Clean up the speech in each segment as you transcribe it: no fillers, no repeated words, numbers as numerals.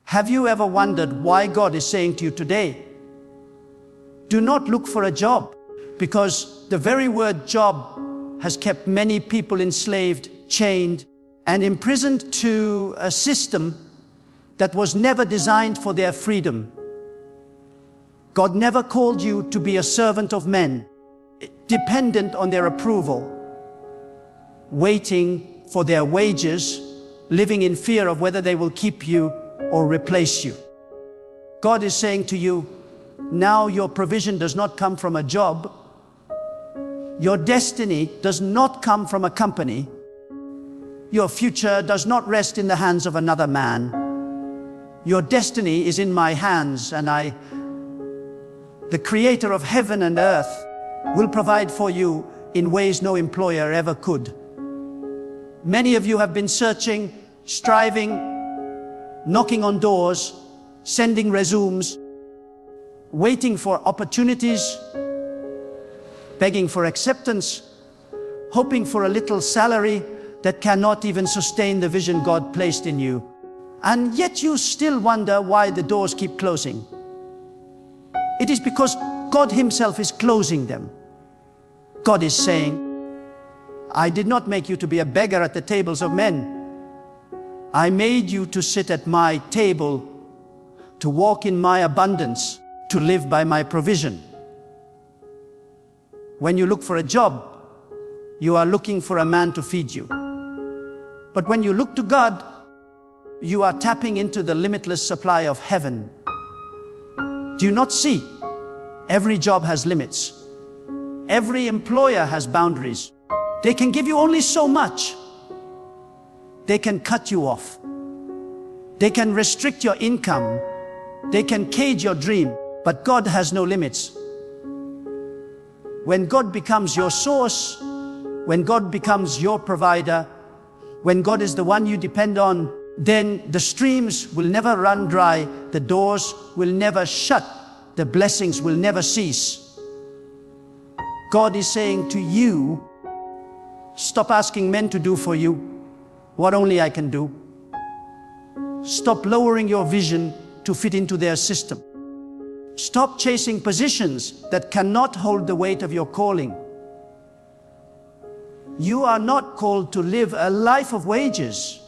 Have you ever wondered why God is saying to you today, do not look for a job? Because the very word job has kept many people enslaved, chained, and imprisoned to a system that was never designed for their freedom. God never called you to be a servant of men, dependent on their approval, waiting for their wages, living in fear of whether they will keep you or replace you. God is saying to you, now your provision does not come from a job. Your destiny does not come from a company. Your future does not rest in the hands of another man. Your destiny is in my hands, and I, the creator of heaven and earth, will provide for you in ways no employer ever could. Many of you have been searching, striving, knocking on doors, sending resumes, waiting for opportunities, begging for acceptance, hoping for a little salary that cannot even sustain the vision God placed in you. And yet you still wonder why the doors keep closing. It is because God Himself is closing them. God is saying, I did not make you to be a beggar at the tables of men. I made you to sit at my table, to walk in my abundance, to live by my provision. When you look for a job, you are looking for a man to feed you. But when you look to God, you are tapping into the limitless supply of heaven. Do you not see? Every job has limits. Every employer has boundaries. They can give you only so much. They can cut you off. They can restrict your income. They can cage your dream. But God has no limits. When God becomes your source, when God becomes your provider, when God is the one you depend on, then the streams will never run dry, the doors will never shut, the blessings will never cease. God is saying to you, stop asking men to do for you what only I can do. Stop lowering your vision to fit into their system. Stop chasing positions that cannot hold the weight of your calling. You are not called to live a life of wages.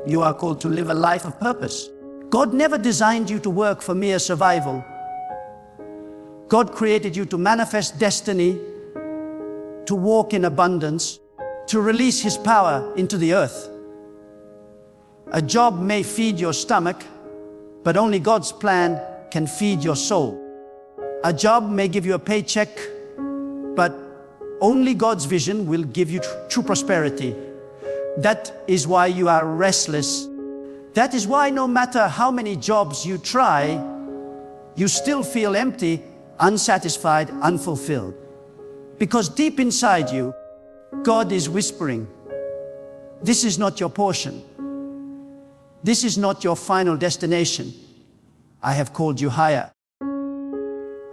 You are called to live a life of purpose. God never designed you to work for mere survival. God created you to manifest destiny, to walk in abundance, to release His power into the earth. A job may feed your stomach, but only God's plan can feed your soul. A job may give you a paycheck, but only God's vision will give you true prosperity. That is why you are restless. That is why no matter how many jobs you try, you still feel empty, unsatisfied, unfulfilled. Because deep inside you, God is whispering, this is not your portion. This is not your final destination. I have called you higher.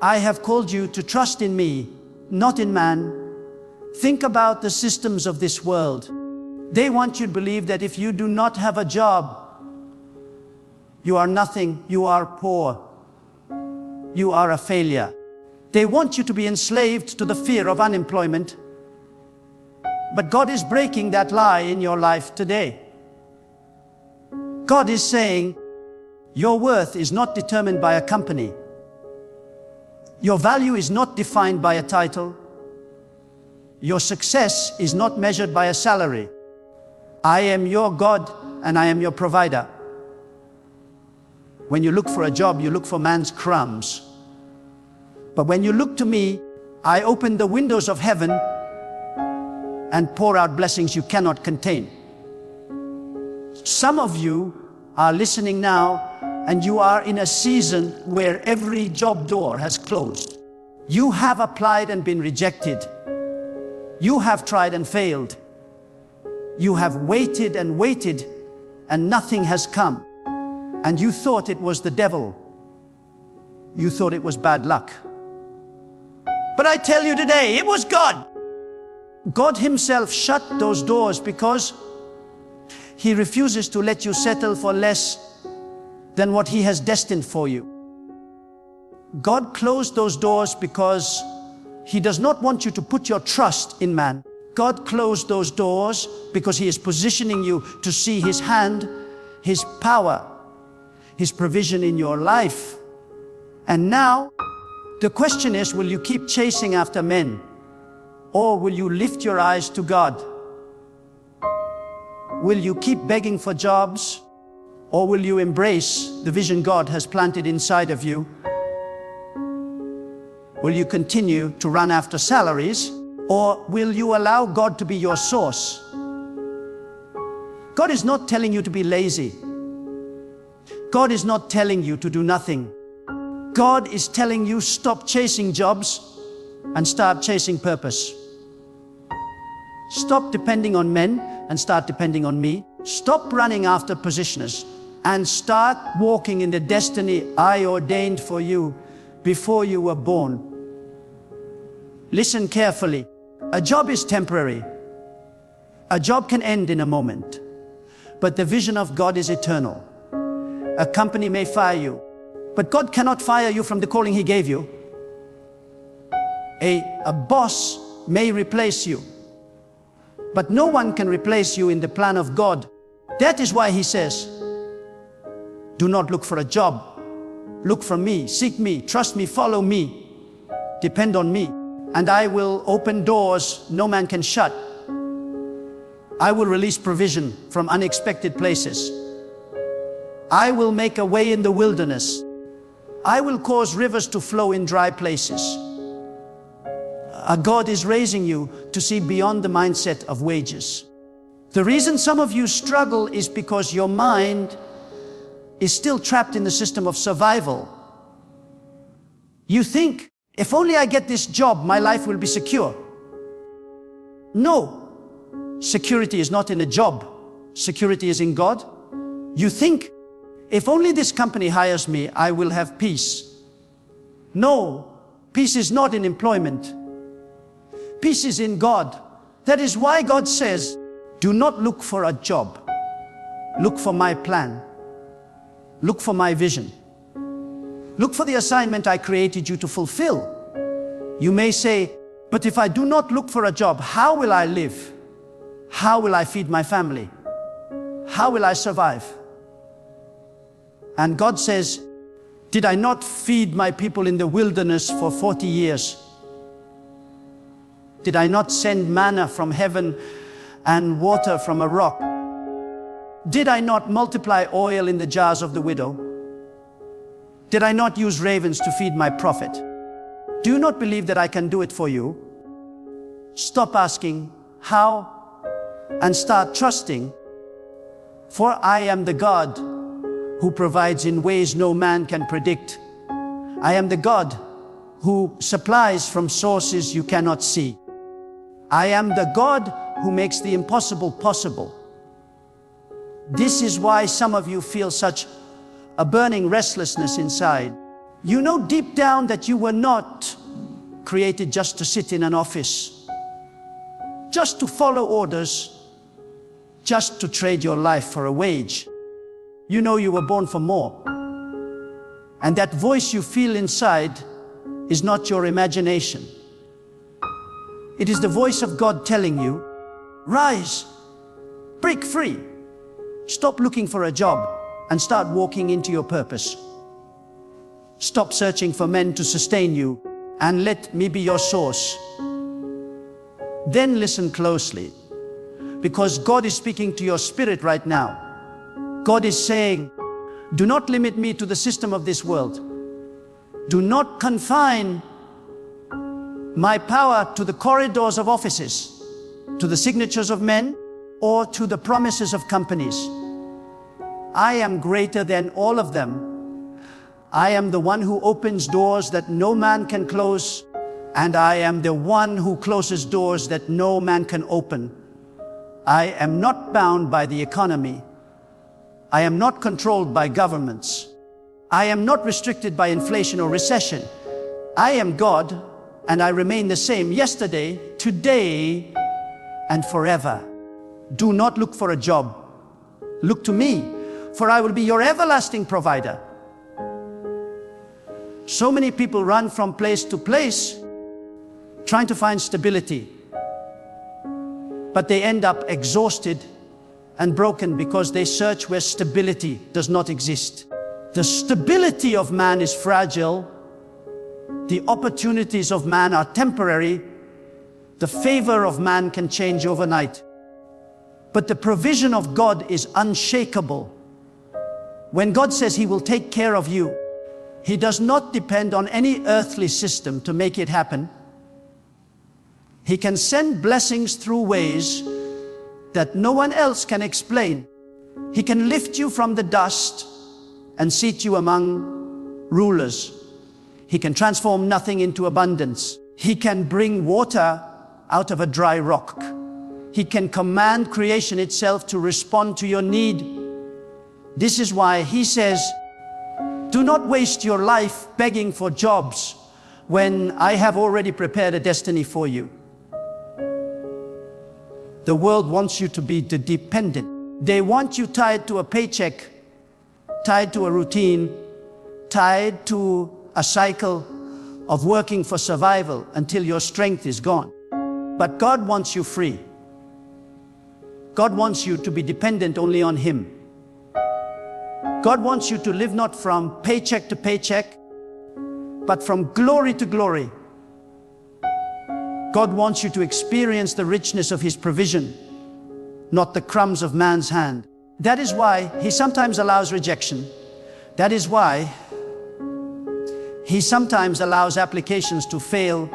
I have called you to trust in me, not in man. Think about the systems of this world. They want you to believe that if you do not have a job, you are nothing, you are poor, you are a failure. They want you to be enslaved to the fear of unemployment. But God is breaking that lie in your life today. God is saying, your worth is not determined by a company. Your value is not defined by a title. Your success is not measured by a salary. I am your God and I am your provider. When you look for a job, you look for man's crumbs. But when you look to me, I open the windows of heaven and pour out blessings you cannot contain. Some of you are listening now, and you are in a season where every job door has closed. You have applied and been rejected. You have tried and failed. You have waited and waited, and nothing has come. And you thought it was the devil. You thought it was bad luck. But I tell you today, it was God. God Himself shut those doors because He refuses to let you settle for less than what He has destined for you. God closed those doors because He does not want you to put your trust in man. God closed those doors because He is positioning you to see His hand, His power, His provision in your life. And now, the question is, will you keep chasing after men? Or will you lift your eyes to God? Will you keep begging for jobs? Or will you embrace the vision God has planted inside of you? Will you continue to run after salaries? Or will you allow God to be your source? God is not telling you to be lazy. God is not telling you to do nothing. God is telling you, stop chasing jobs and start chasing purpose. Stop depending on men and start depending on me. Stop running after positioners and start walking in the destiny I ordained for you before you were born. Listen carefully. A job is temporary. A job can end in a moment. But the vision of God is eternal. A company may fire you, but God cannot fire you from the calling He gave you. A boss may replace you, but no one can replace you in the plan of God. That is why He says, do not look for a job. Look for me, seek me, trust me, follow me, depend on me. And I will open doors no man can shut. I will release provision from unexpected places. I will make a way in the wilderness. I will cause rivers to flow in dry places. God is raising you to see beyond the mindset of wages. The reason some of you struggle is because your mind is still trapped in the system of survival. You think, if only I get this job, my life will be secure. No, security is not in a job. Security is in God. You think, if only this company hires me, I will have peace. No, peace is not in employment. Peace is in God. That is why God says, do not look for a job. Look for my plan. Look for my vision. Look for the assignment I created you to fulfill. You may say, but if I do not look for a job, how will I live? How will I feed my family? How will I survive? And God says, did I not feed my people in the wilderness for 40 years? Did I not send manna from heaven and water from a rock? Did I not multiply oil in the jars of the widow? Did I not use ravens to feed my prophet? Do you not believe that I can do it for you? Stop asking how and start trusting, for I am the God who provides in ways no man can predict. I am the God who supplies from sources you cannot see. I am the God who makes the impossible possible. This is why some of you feel such a burning restlessness inside. You know deep down that you were not created just to sit in an office, just to follow orders, just to trade your life for a wage. You know you were born for more. And that voice you feel inside is not your imagination. It is the voice of God telling you, rise, break free, stop looking for a job and start walking into your purpose. Stop searching for men to sustain you and let me be your source. Then listen closely, because God is speaking to your spirit right now. God is saying, do not limit me to the system of this world. Do not confine my power to the corridors of offices, to the signatures of men, or to the promises of companies. I am greater than all of them. I am the one who opens doors that no man can close, and I am the one who closes doors that no man can open. I am not bound by the economy. I am not controlled by governments. I am not restricted by inflation or recession. I am God, and I remain the same yesterday, today, and forever. Do not look for a job. Look to me, for I will be your everlasting provider. So many people run from place to place, trying to find stability. But they end up exhausted and broken because they search where stability does not exist. The stability of man is fragile. The opportunities of man are temporary. The favor of man can change overnight. But the provision of God is unshakable. When God says He will take care of you, He does not depend on any earthly system to make it happen. He can send blessings through ways that no one else can explain. He can lift you from the dust and seat you among rulers. He can transform nothing into abundance. He can bring water out of a dry rock. He can command creation itself to respond to your need. This is why He says, do not waste your life begging for jobs when I have already prepared a destiny for you. The world wants you to be dependent. They want you tied to a paycheck, tied to a routine, tied to a cycle of working for survival until your strength is gone. But God wants you free. God wants you to be dependent only on Him. God wants you to live not from paycheck to paycheck, but from glory to glory. God wants you to experience the richness of His provision, not the crumbs of man's hand. That is why He sometimes allows rejection. That is why He sometimes allows applications to fail,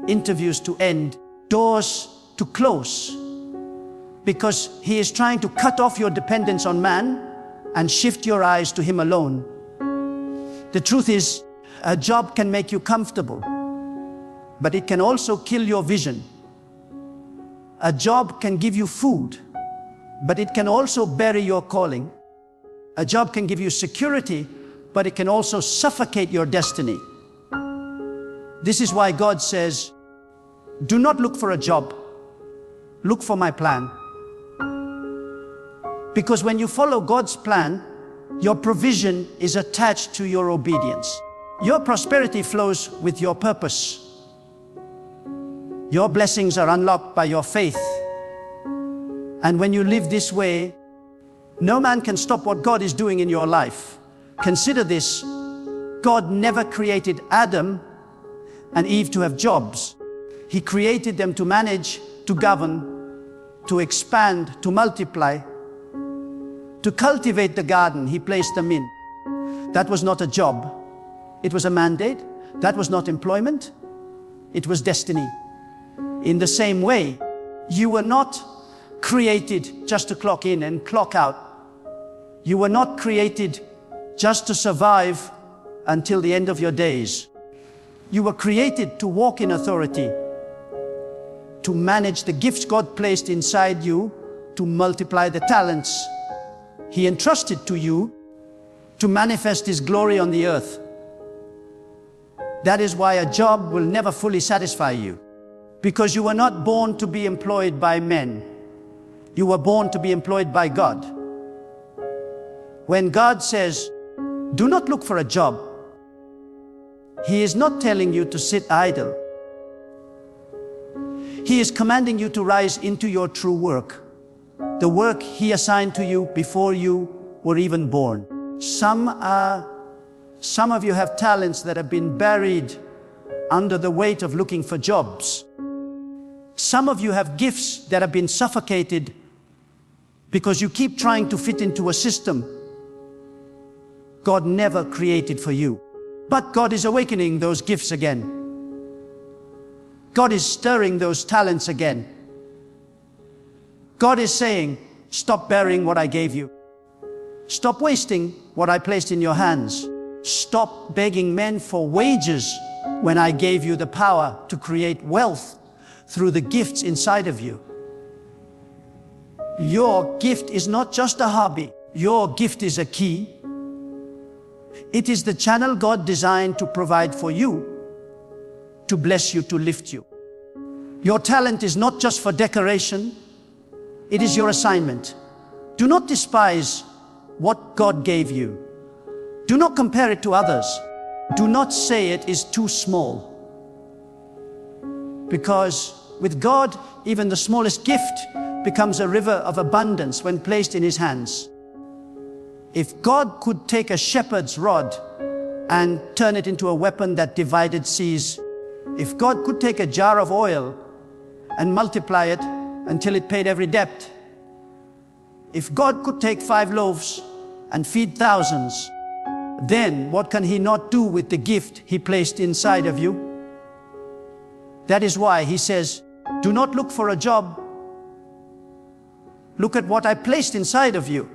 interviews to end, doors to close, because He is trying to cut off your dependence on man and shift your eyes to Him alone. The truth is, a job can make you comfortable, but it can also kill your vision. A job can give you food, but it can also bury your calling. A job can give you security, but it can also suffocate your destiny. This is why God says, do not look for a job, look for my plan. Because when you follow God's plan, your provision is attached to your obedience. Your prosperity flows with your purpose. Your blessings are unlocked by your faith. And when you live this way, no man can stop what God is doing in your life. Consider this: God never created Adam and Eve to have jobs. He created them to manage, to govern, to expand, to multiply, to cultivate the garden He placed them in. That was not a job. It was a mandate. That was not employment. It was destiny. In the same way, you were not created just to clock in and clock out. You were not created just to survive until the end of your days. You were created to walk in authority, to manage the gifts God placed inside you, to multiply the talents He entrusted to you, to manifest His glory on the earth. That is why a job will never fully satisfy you, because you were not born to be employed by men. You were born to be employed by God. When God says, do not look for a job, He is not telling you to sit idle. He is commanding you to rise into your true work, the work He assigned to you before you were even born. Some of you have talents that have been buried under the weight of looking for jobs. Some of you have gifts that have been suffocated because you keep trying to fit into a system God never created for you. But God is awakening those gifts again. God is stirring those talents again. God is saying, stop burying what I gave you. Stop wasting what I placed in your hands. Stop begging men for wages when I gave you the power to create wealth through the gifts inside of you. Your gift is not just a hobby. Your gift is a key. It is the channel God designed to provide for you, to bless you, to lift you. Your talent is not just for decoration. It is your assignment. Do not despise what God gave you. Do not compare it to others. Do not say it is too small. Because with God, even the smallest gift becomes a river of abundance when placed in His hands. If God could take a shepherd's rod and turn it into a weapon that divided seas, if God could take a jar of oil and multiply it until it paid every debt, if God could take 5 loaves and feed thousands, then what can He not do with the gift He placed inside of you? That is why He says, do not look for a job. Look at what I placed inside of you.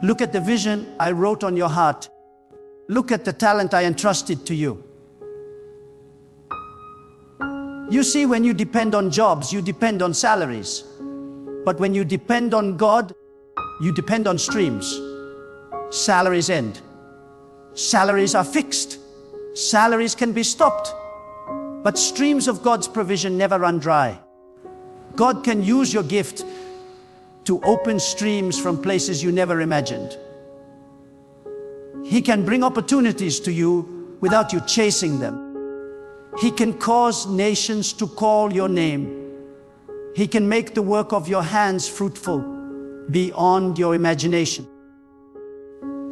Look at the vision I wrote on your heart. Look at the talent I entrusted to you. You see, when you depend on jobs, you depend on salaries. But when you depend on God, you depend on streams. Salaries end. Salaries are fixed. Salaries can be stopped. But streams of God's provision never run dry. God can use your gift to open streams from places you never imagined. He can bring opportunities to you without you chasing them. He can cause nations to call your name. He can make the work of your hands fruitful beyond your imagination.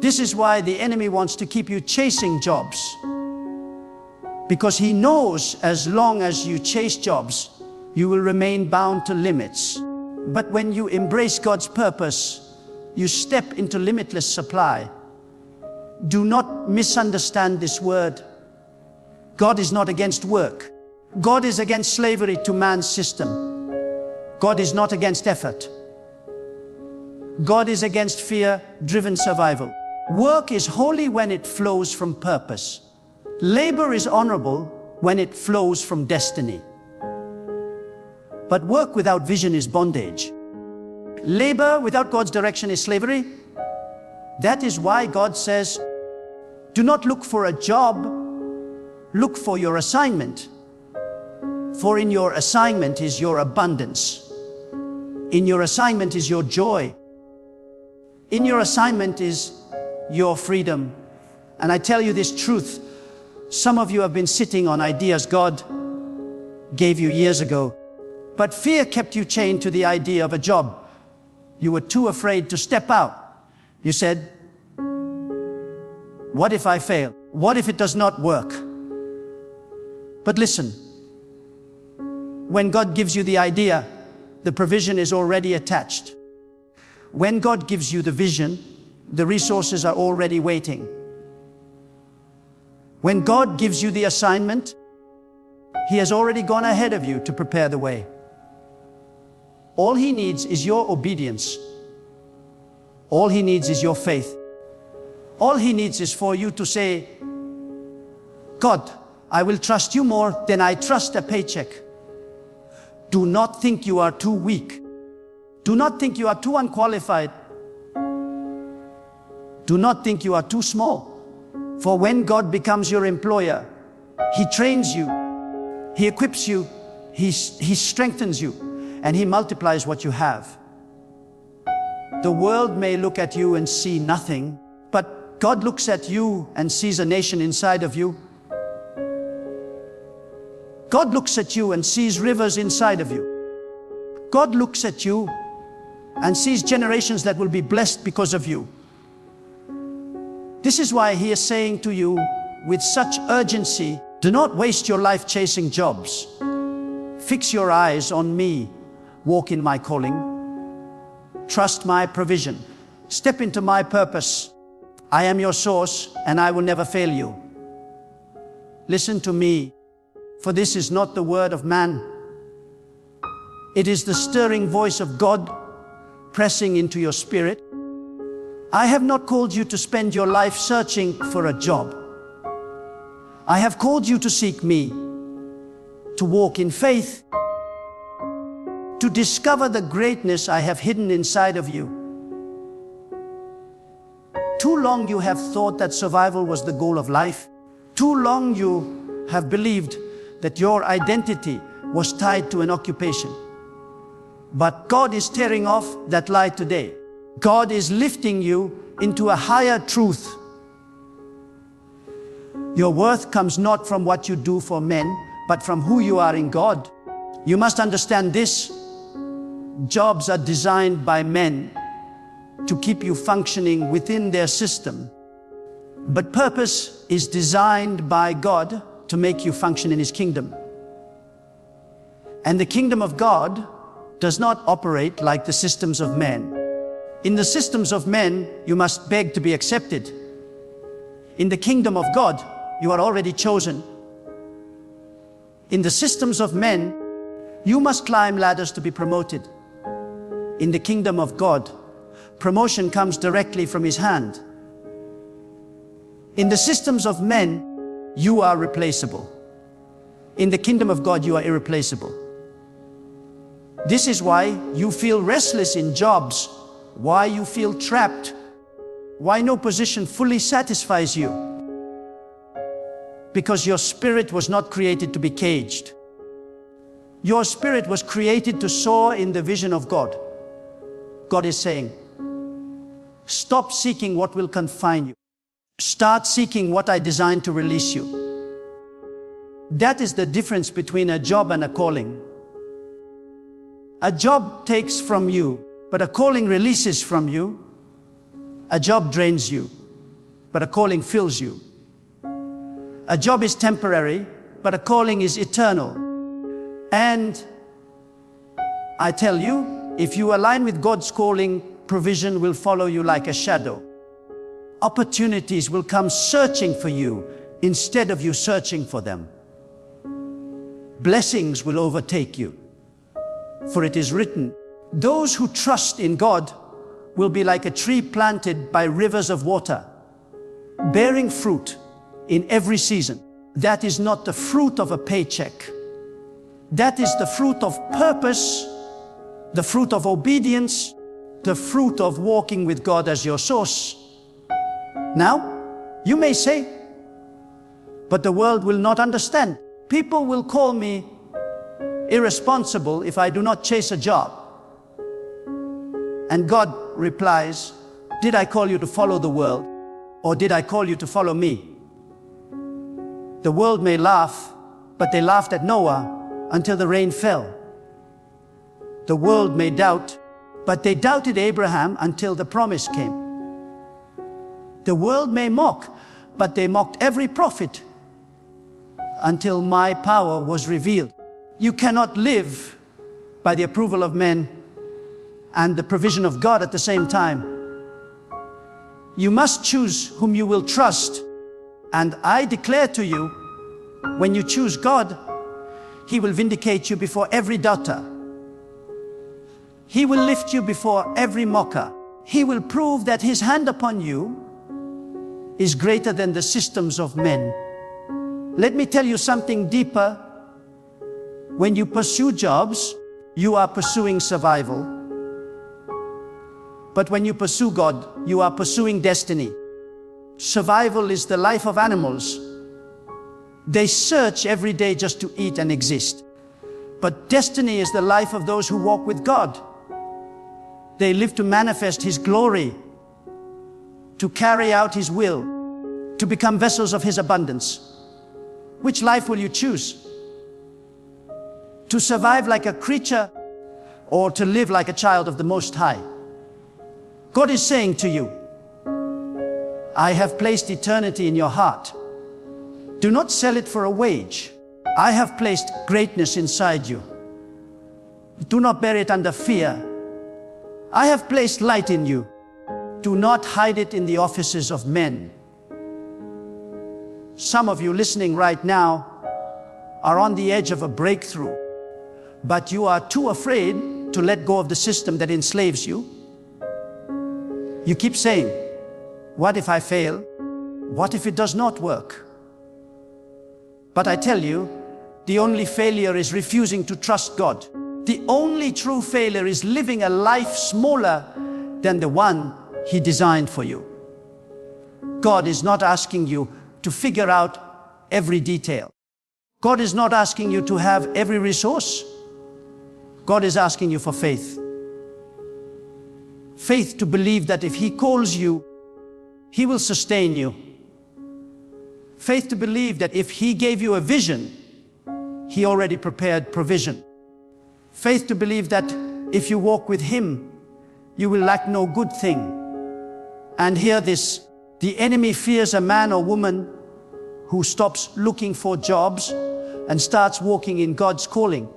This is why the enemy wants to keep you chasing jobs. Because he knows as long as you chase jobs, you will remain bound to limits. But when you embrace God's purpose, you step into limitless supply. Do not misunderstand this word. God is not against work. God is against slavery to man's system. God is not against effort. God is against fear-driven survival. Work is holy when it flows from purpose. Labor is honorable when it flows from destiny. But work without vision is bondage. Labor without God's direction is slavery. That is why God says, do not look for a job, look for your assignment. For in your assignment is your abundance. In your assignment is your joy. In your assignment is your freedom. And I tell you this truth, some of you have been sitting on ideas God gave you years ago, but fear kept you chained to the idea of a job. You were too afraid to step out. You said, what if I fail? What if it does not work? But listen, when God gives you the idea, the provision is already attached. When God gives you the vision, the resources are already waiting. When God gives you the assignment, He has already gone ahead of you to prepare the way. All He needs is your obedience. All He needs is your faith. All He needs is for you to say, God, I will trust you more than I trust a paycheck. Do not think you are too weak. Do not think you are too unqualified. Do not think you are too small. For when God becomes your employer, He trains you, He equips you, He strengthens you, and He multiplies what you have. The world may look at you and see nothing, but God looks at you and sees a nation inside of you. God looks at you and sees rivers inside of you. God looks at you and sees generations that will be blessed because of you. This is why He is saying to you with such urgency, do not waste your life chasing jobs. Fix your eyes on me. Walk in my calling. Trust my provision. Step into my purpose. I am your source and I will never fail you. Listen to me, for this is not the word of man. It is the stirring voice of God pressing into your spirit. I have not called you to spend your life searching for a job. I have called you to seek me, to walk in faith, to discover the greatness I have hidden inside of you. Too long you have thought that survival was the goal of life. Too long you have believed that your identity was tied to an occupation. But God is tearing off that lie today. God is lifting you into a higher truth. Your worth comes not from what you do for men, but from who you are in God. You must understand this. Jobs are designed by men to keep you functioning within their system. But purpose is designed by God to make you function in His kingdom. And the kingdom of God does not operate like the systems of men. In the systems of men, you must beg to be accepted. In the kingdom of God, you are already chosen. In the systems of men, you must climb ladders to be promoted. In the kingdom of God, promotion comes directly from His hand. In the systems of men, you are replaceable. In the kingdom of God, you are irreplaceable. This is why you feel restless in jobs, why you feel trapped, why no position fully satisfies you. Because your spirit was not created to be caged. Your spirit was created to soar in the vision of God. God is saying, stop seeking what will confine you. Start seeking what I designed to release you. That is the difference between a job and a calling. A job takes from you, but a calling releases from you. A job drains you, but a calling fills you. A job is temporary, but a calling is eternal. And I tell you, if you align with God's calling, provision will follow you like a shadow. Opportunities will come searching for you instead of you searching for them. Blessings will overtake you. For it is written, those who trust in God will be like a tree planted by rivers of water, bearing fruit in every season. That is not the fruit of a paycheck. That is the fruit of purpose, the fruit of obedience, the fruit of walking with God as your source. Now, you may say, but the world will not understand. People will call me irresponsible if I do not chase a job. And God replies, did I call you to follow the world, or did I call you to follow me? The world may laugh, but they laughed at Noah until the rain fell. The world may doubt, but they doubted Abraham until the promise came. The world may mock, but they mocked every prophet until my power was revealed. You cannot live by the approval of men and the provision of God at the same time. You must choose whom you will trust. And I declare to you, when you choose God, He will vindicate you before every doubter. He will lift you before every mocker. He will prove that His hand upon you is greater than the systems of men. Let me tell you something deeper. When you pursue jobs, you are pursuing survival. But when you pursue God, you are pursuing destiny. Survival is the life of animals. They search every day just to eat and exist. But destiny is the life of those who walk with God. They live to manifest His glory, to carry out His will, to become vessels of His abundance. Which life will you choose? To survive like a creature, or to live like a child of the Most High? God is saying to you, I have placed eternity in your heart. Do not sell it for a wage. I have placed greatness inside you. Do not bury it under fear. I have placed light in you. Do not hide it in the offices of men. Some of you listening right now are on the edge of a breakthrough, but you are too afraid to let go of the system that enslaves you. You keep saying, what if I fail? What if it does not work? But I tell you, the only failure is refusing to trust God. The only true failure is living a life smaller than the one He designed for you. God is not asking you to figure out every detail. God is not asking you to have every resource. God is asking you for faith. Faith to believe that if He calls you, He will sustain you. Faith to believe that if He gave you a vision, He already prepared provision. Faith to believe that if you walk with Him, you will lack no good thing. And hear this, the enemy fears a man or woman who stops looking for jobs and starts walking in God's calling.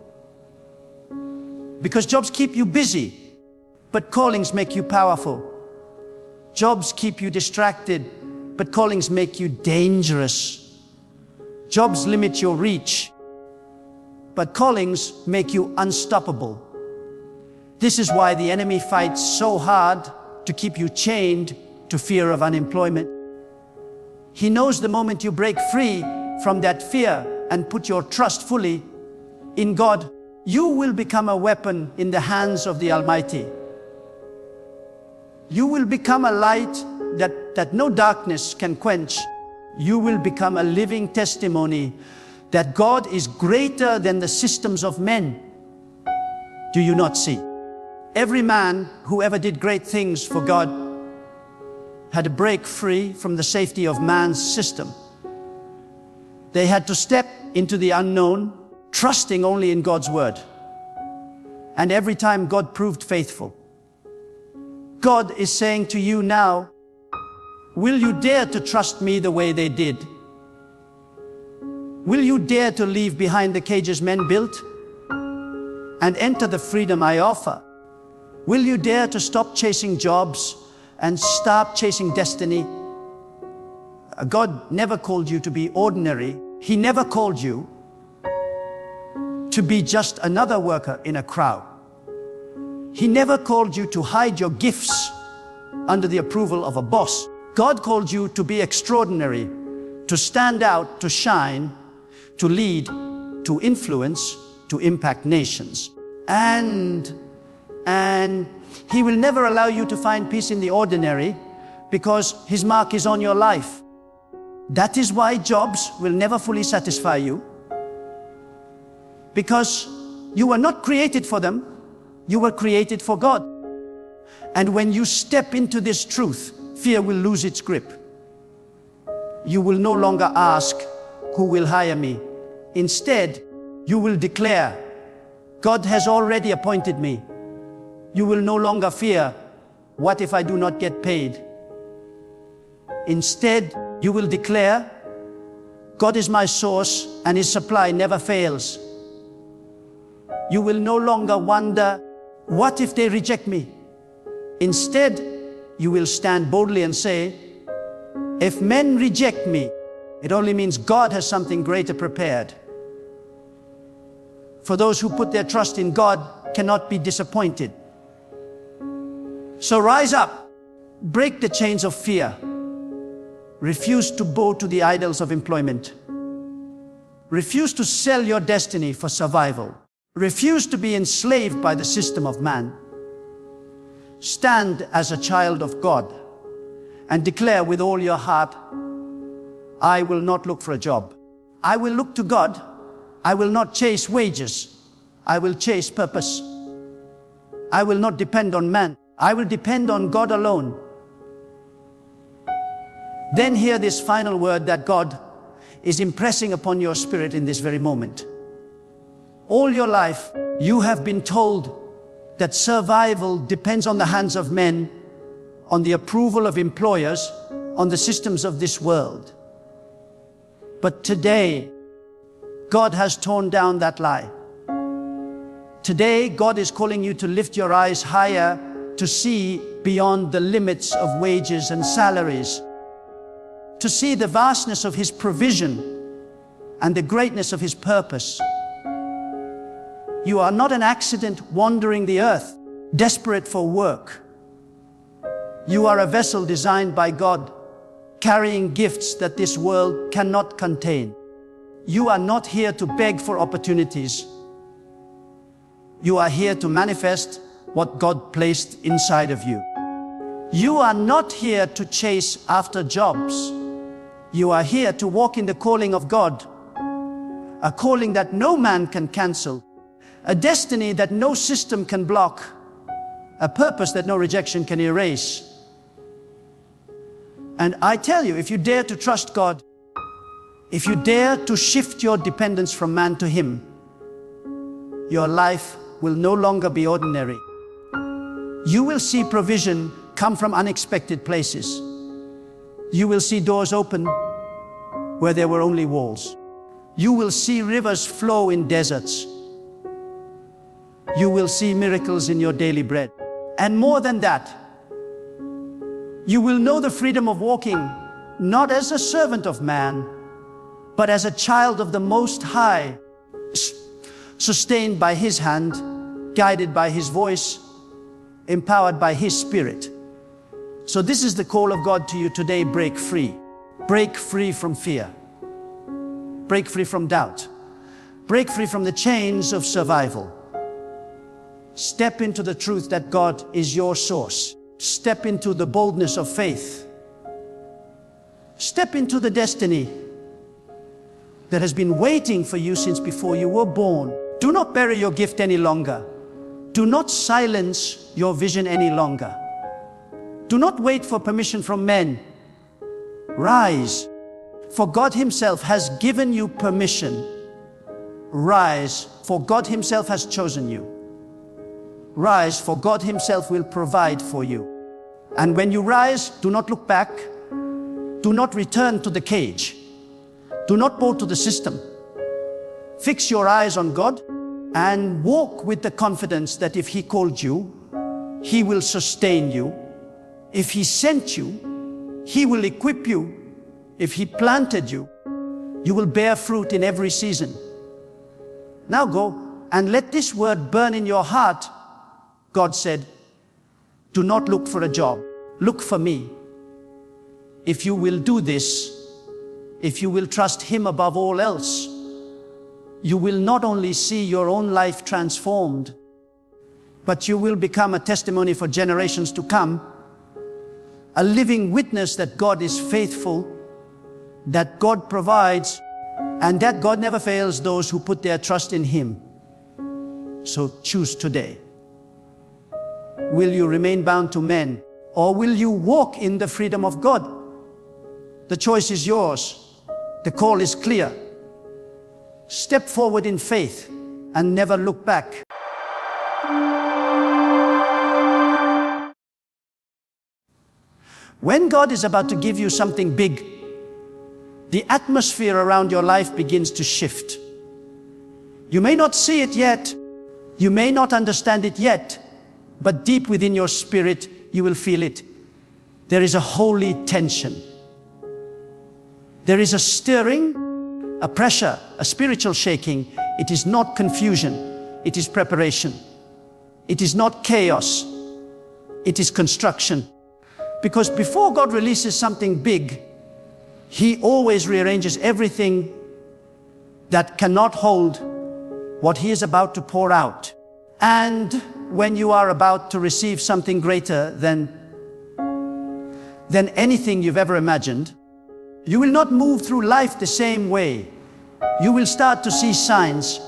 Because jobs keep you busy, but callings make you powerful. Jobs keep you distracted, but callings make you dangerous. Jobs limit your reach, but callings make you unstoppable. This is why the enemy fights so hard to keep you chained to fear of unemployment. He knows the moment you break free from that fear and put your trust fully in God, you will become a weapon in the hands of the Almighty. You will become a light that no darkness can quench. You will become a living testimony that God is greater than the systems of men. Do you not see? Every man who ever did great things for God had to break free from the safety of man's system. They had to step into the unknown, trusting only in God's word. And every time God proved faithful. God is saying to you now, will you dare to trust me the way they did? Will you dare to leave behind the cages men built and enter the freedom I offer? Will you dare to stop chasing jobs and start chasing destiny? God never called you to be ordinary. He never called you to be just another worker in a crowd. He never called you to hide your gifts under the approval of a boss. God called you to be extraordinary, to stand out, to shine, to lead, to influence, to impact nations. And He will never allow you to find peace in the ordinary because His mark is on your life. That is why jobs will never fully satisfy you, because you were not created for them, you were created for God. And when you step into this truth, fear will lose its grip. You will no longer ask, who will hire me? Instead, you will declare, God has already appointed me. You will no longer fear, what if I do not get paid? Instead, you will declare, God is my source and His supply never fails. You will no longer wonder, what if they reject me? Instead, you will stand boldly and say, if men reject me, it only means God has something greater prepared. For those who put their trust in God cannot be disappointed. So rise up, break the chains of fear. Refuse to bow to the idols of employment. Refuse to sell your destiny for survival. Refuse to be enslaved by the system of man. Stand as a child of God and declare with all your heart, I will not look for a job. I will look to God. I will not chase wages. I will chase purpose. I will not depend on man. I will depend on God alone. Then hear this final word that God is impressing upon your spirit in this very moment. All your life, you have been told that survival depends on the hands of men, on the approval of employers, on the systems of this world. But today, God has torn down that lie. Today, God is calling you to lift your eyes higher, to see beyond the limits of wages and salaries, to see the vastness of His provision and the greatness of His purpose. You are not an accident wandering the earth, desperate for work. You are a vessel designed by God, carrying gifts that this world cannot contain. You are not here to beg for opportunities. You are here to manifest what God placed inside of you. You are not here to chase after jobs. You are here to walk in the calling of God, a calling that no man can cancel, a destiny that no system can block, a purpose that no rejection can erase. And I tell you, if you dare to trust God, if you dare to shift your dependence from man to Him, your life will no longer be ordinary. You will see provision come from unexpected places. You will see doors open where there were only walls. You will see rivers flow in deserts. You will see miracles in your daily bread. And more than that, you will know the freedom of walking not as a servant of man, but as a child of the Most High, sustained by His hand, guided by His voice, empowered by His Spirit. So this is the call of God to you today: break free. Break free from fear. Break free from doubt. Break free from the chains of survival. Step into the truth that God is your source. Step into the boldness of faith. Step into the destiny that has been waiting for you since before you were born. Do not bury your gift any longer. Do not silence your vision any longer. Do not wait for permission from men. Rise, for God Himself has given you permission. Rise, for God Himself has chosen you. Rise, for God Himself will provide for you. And when you rise, do not look back. Do not return to the cage. Do not bow to the system. Fix your eyes on God and walk with the confidence that if He called you, He will sustain you. If He sent you, He will equip you. If He planted you, you will bear fruit in every season. Now go and let this word burn in your heart. God said, do not look for a job, look for me. If you will do this, if you will trust Him above all else, you will not only see your own life transformed, but you will become a testimony for generations to come, a living witness that God is faithful, that God provides, and that God never fails those who put their trust in Him. So choose today. Will you remain bound to men, or will you walk in the freedom of God? The choice is yours. The call is clear. Step forward in faith and never look back. When God is about to give you something big, the atmosphere around your life begins to shift. You may not see it yet, you may not understand it yet, but deep within your spirit, you will feel it. There is a holy tension. There is a stirring, a pressure, a spiritual shaking. It is not confusion, it is preparation. It is not chaos, it is construction. Because before God releases something big, He always rearranges everything that cannot hold what He is about to pour out. And when you are about to receive something greater than anything you've ever imagined, you will not move through life the same way. You will start to see signs,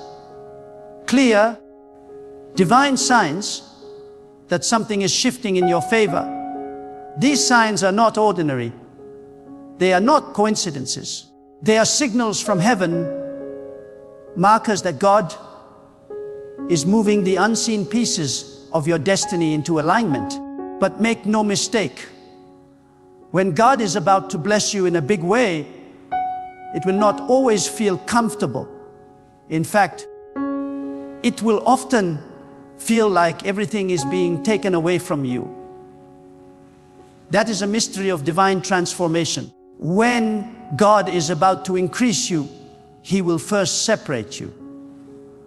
clear, divine signs, that something is shifting in your favor. These signs are not ordinary. They are not coincidences. They are signals from heaven, markers that God is moving the unseen pieces of your destiny into alignment. But make no mistake, when God is about to bless you in a big way, it will not always feel comfortable. In fact, it will often feel like everything is being taken away from you. That is a mystery of divine transformation. When God is about to increase you, He will first separate you.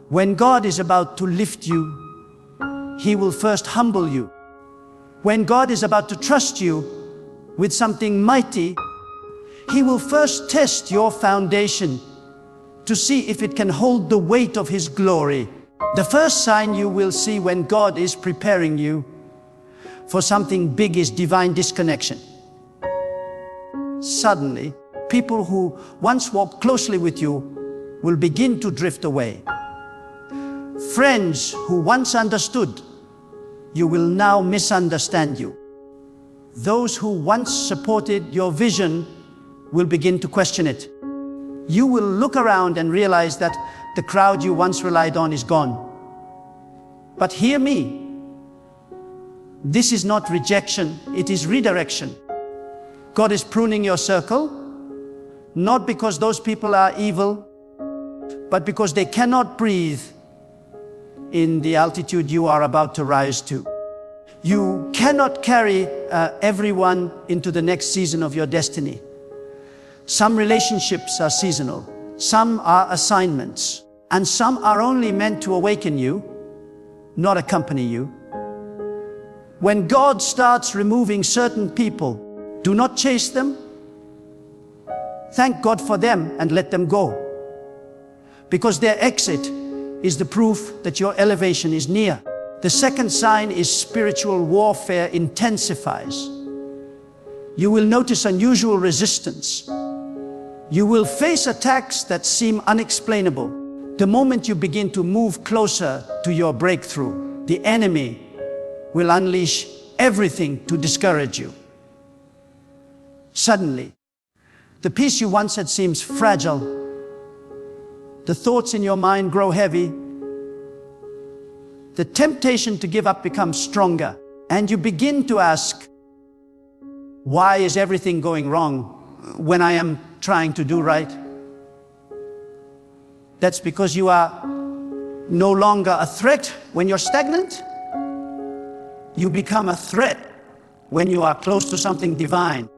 When God is about to lift you, He will first humble you. When God is about to trust you with something mighty, He will first test your foundation to see if it can hold the weight of His glory. The first sign you will see when God is preparing you for something big is divine disconnection. Suddenly, people who once walked closely with you will begin to drift away. Friends who once understood you will now misunderstand you. Those who once supported your vision will begin to question it. You will look around and realize that the crowd you once relied on is gone. But hear me. This is not rejection, it is redirection. God is pruning your circle, not because those people are evil, but because they cannot breathe in the altitude you are about to rise to. You cannot carry everyone into the next season of your destiny. Some relationships are seasonal, some are assignments, and some are only meant to awaken you, not accompany you. When God starts removing certain people, do not chase them. Thank God for them and let them go. Because their exit is the proof that your elevation is near. The second sign is spiritual warfare intensifies. You will notice unusual resistance. You will face attacks that seem unexplainable. The moment you begin to move closer to your breakthrough, the enemy will unleash everything to discourage you. Suddenly, the peace you once had seems fragile. The thoughts in your mind grow heavy. The temptation to give up becomes stronger, and you begin to ask, why is everything going wrong when I am trying to do right? That's because you are no longer a threat when you're stagnant. You become a threat when you are close to something divine.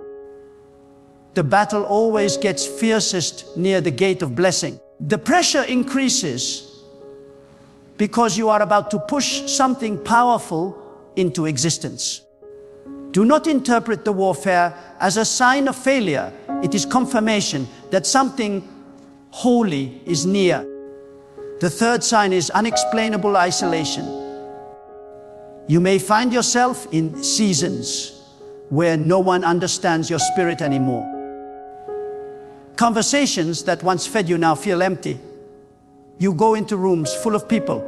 The battle always gets fiercest near the gate of blessing. The pressure increases because you are about to push something powerful into existence. Do not interpret the warfare as a sign of failure. It is confirmation that something holy is near. The third sign is unexplainable isolation. You may find yourself in seasons where no one understands your spirit anymore. Conversations that once fed you now feel empty. You go into rooms full of people,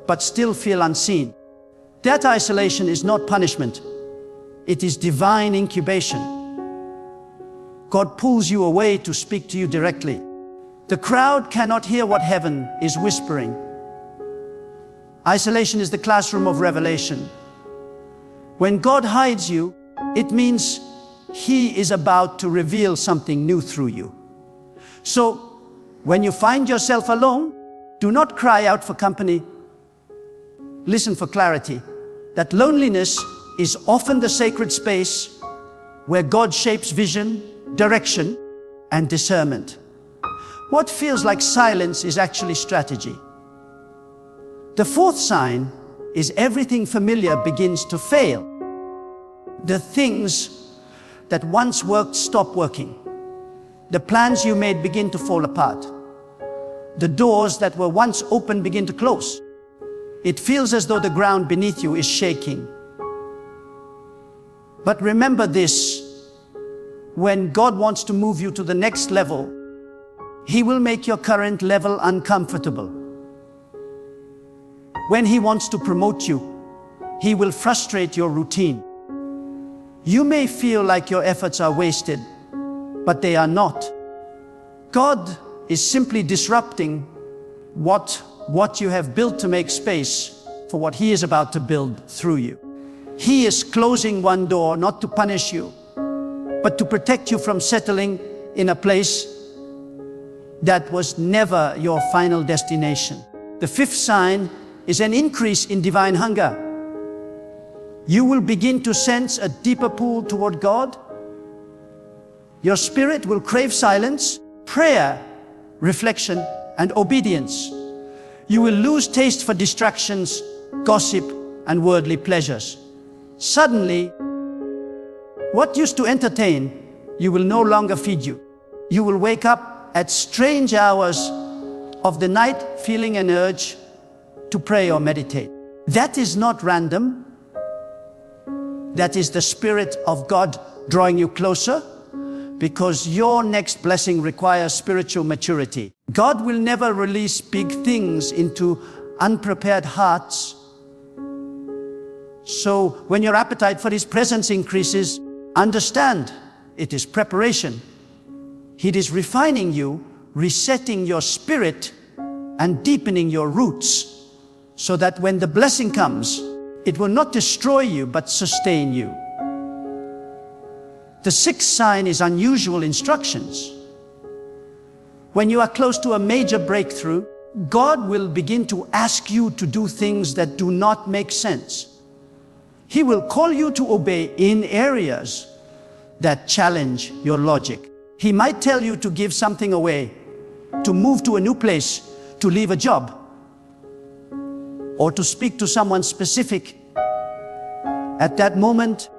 but still feel unseen. That isolation is not punishment. It is divine incubation. God pulls you away to speak to you directly. The crowd cannot hear what heaven is whispering. Isolation is the classroom of revelation. When God hides you, it means He is about to reveal something new through you. So, when you find yourself alone, do not cry out for company. Listen for clarity. That loneliness is often the sacred space where God shapes vision, direction, and discernment. What feels like silence is actually strategy. The fourth sign is everything familiar begins to fail. The things that once worked stop working. The plans you made begin to fall apart. The doors that were once open begin to close. It feels as though the ground beneath you is shaking. But remember this, when God wants to move you to the next level, He will make your current level uncomfortable. When He wants to promote you, He will frustrate your routine. You may feel like your efforts are wasted, but they are not. God is simply disrupting what you have built to make space for what He is about to build through you. He is closing one door not to punish you, but to protect you from settling in a place that was never your final destination. The fifth sign is an increase in divine hunger. You will begin to sense a deeper pull toward God. Your spirit will crave silence, prayer, reflection, and obedience. You will lose taste for distractions, gossip, and worldly pleasures. Suddenly, what used to entertain you will no longer feed you. You will wake up at strange hours of the night feeling an urge to pray or meditate. That is not random. That is the Spirit of God drawing you closer, because your next blessing requires spiritual maturity. God will never release big things into unprepared hearts. So when your appetite for His presence increases, understand it is preparation. It is refining you, resetting your spirit, and deepening your roots, so that when the blessing comes, it will not destroy you, but sustain you. The sixth sign is unusual instructions. When you are close to a major breakthrough, God will begin to ask you to do things that do not make sense. He will call you to obey in areas that challenge your logic. He might tell you to give something away, to move to a new place, to leave a job, or to speak to someone specific. At that moment,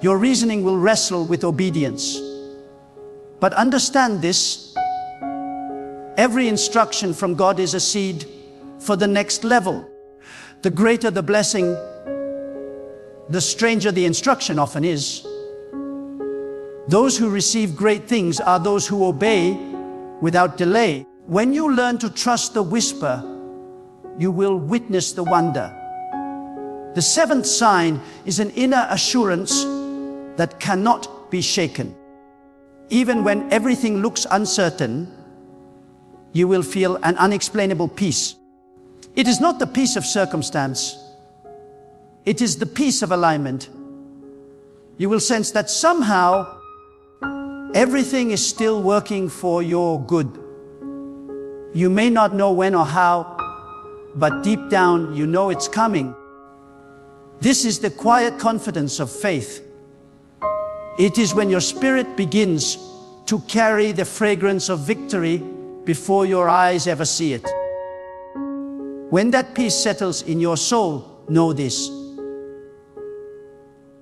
your reasoning will wrestle with obedience. But understand this: every instruction from God is a seed for the next level. The greater the blessing, the stranger the instruction often is. Those who receive great things are those who obey without delay. When you learn to trust the whisper, you will witness the wonder. The seventh sign is an inner assurance that cannot be shaken. Even when everything looks uncertain, you will feel an unexplainable peace. It is not the peace of circumstance. It is the peace of alignment. You will sense that somehow everything is still working for your good. You may not know when or how, but deep down you know it's coming. This is the quiet confidence of faith. It is when your spirit begins to carry the fragrance of victory before your eyes ever see it. When that peace settles in your soul, know this: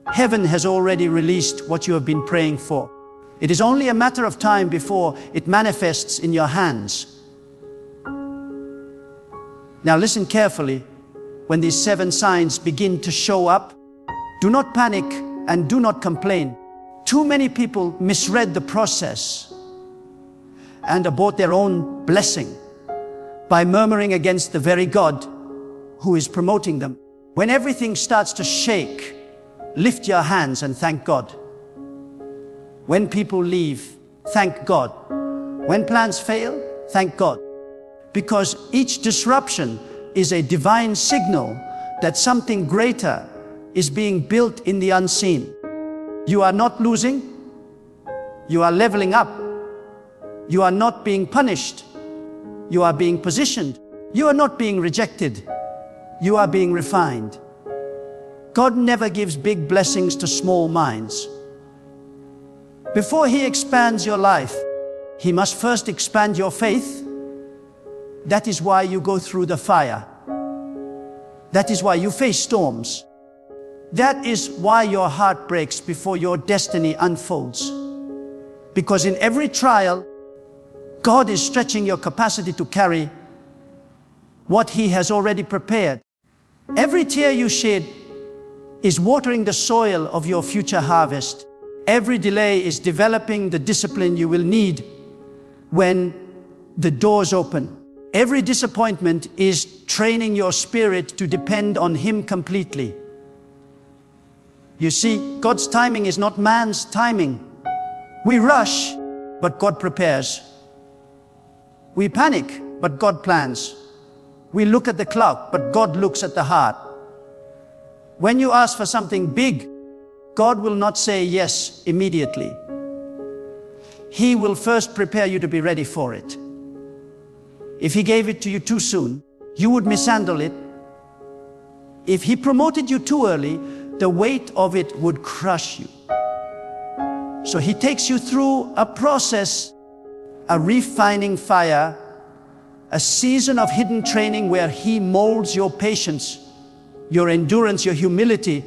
heaven has already released what you have been praying for. It is only a matter of time before it manifests in your hands. Now listen carefully. When these seven signs begin to show up, do not panic and do not complain. Too many people misread the process and abort their own blessing by murmuring against the very God who is promoting them. When everything starts to shake, lift your hands and thank God. When people leave, thank God. When plans fail, thank God. Because each disruption is a divine signal that something greater is being built in the unseen. You are not losing. You are leveling up. You are not being punished. You are being positioned. You are not being rejected. You are being refined. God never gives big blessings to small minds. Before He expands your life, He must first expand your faith. That is why you go through the fire. That is why you face storms. That is why your heart breaks before your destiny unfolds. Because in every trial, God is stretching your capacity to carry what He has already prepared. Every tear you shed is watering the soil of your future harvest. Every delay is developing the discipline you will need when the doors open. Every disappointment is training your spirit to depend on Him completely. You see, God's timing is not man's timing. We rush, but God prepares. We panic, but God plans. We look at the clock, but God looks at the heart. When you ask for something big, God will not say yes immediately. He will first prepare you to be ready for it. If He gave it to you too soon, you would mishandle it. If He promoted you too early, the weight of it would crush you. So He takes you through a process, a refining fire, a season of hidden training where He molds your patience, your endurance, your humility,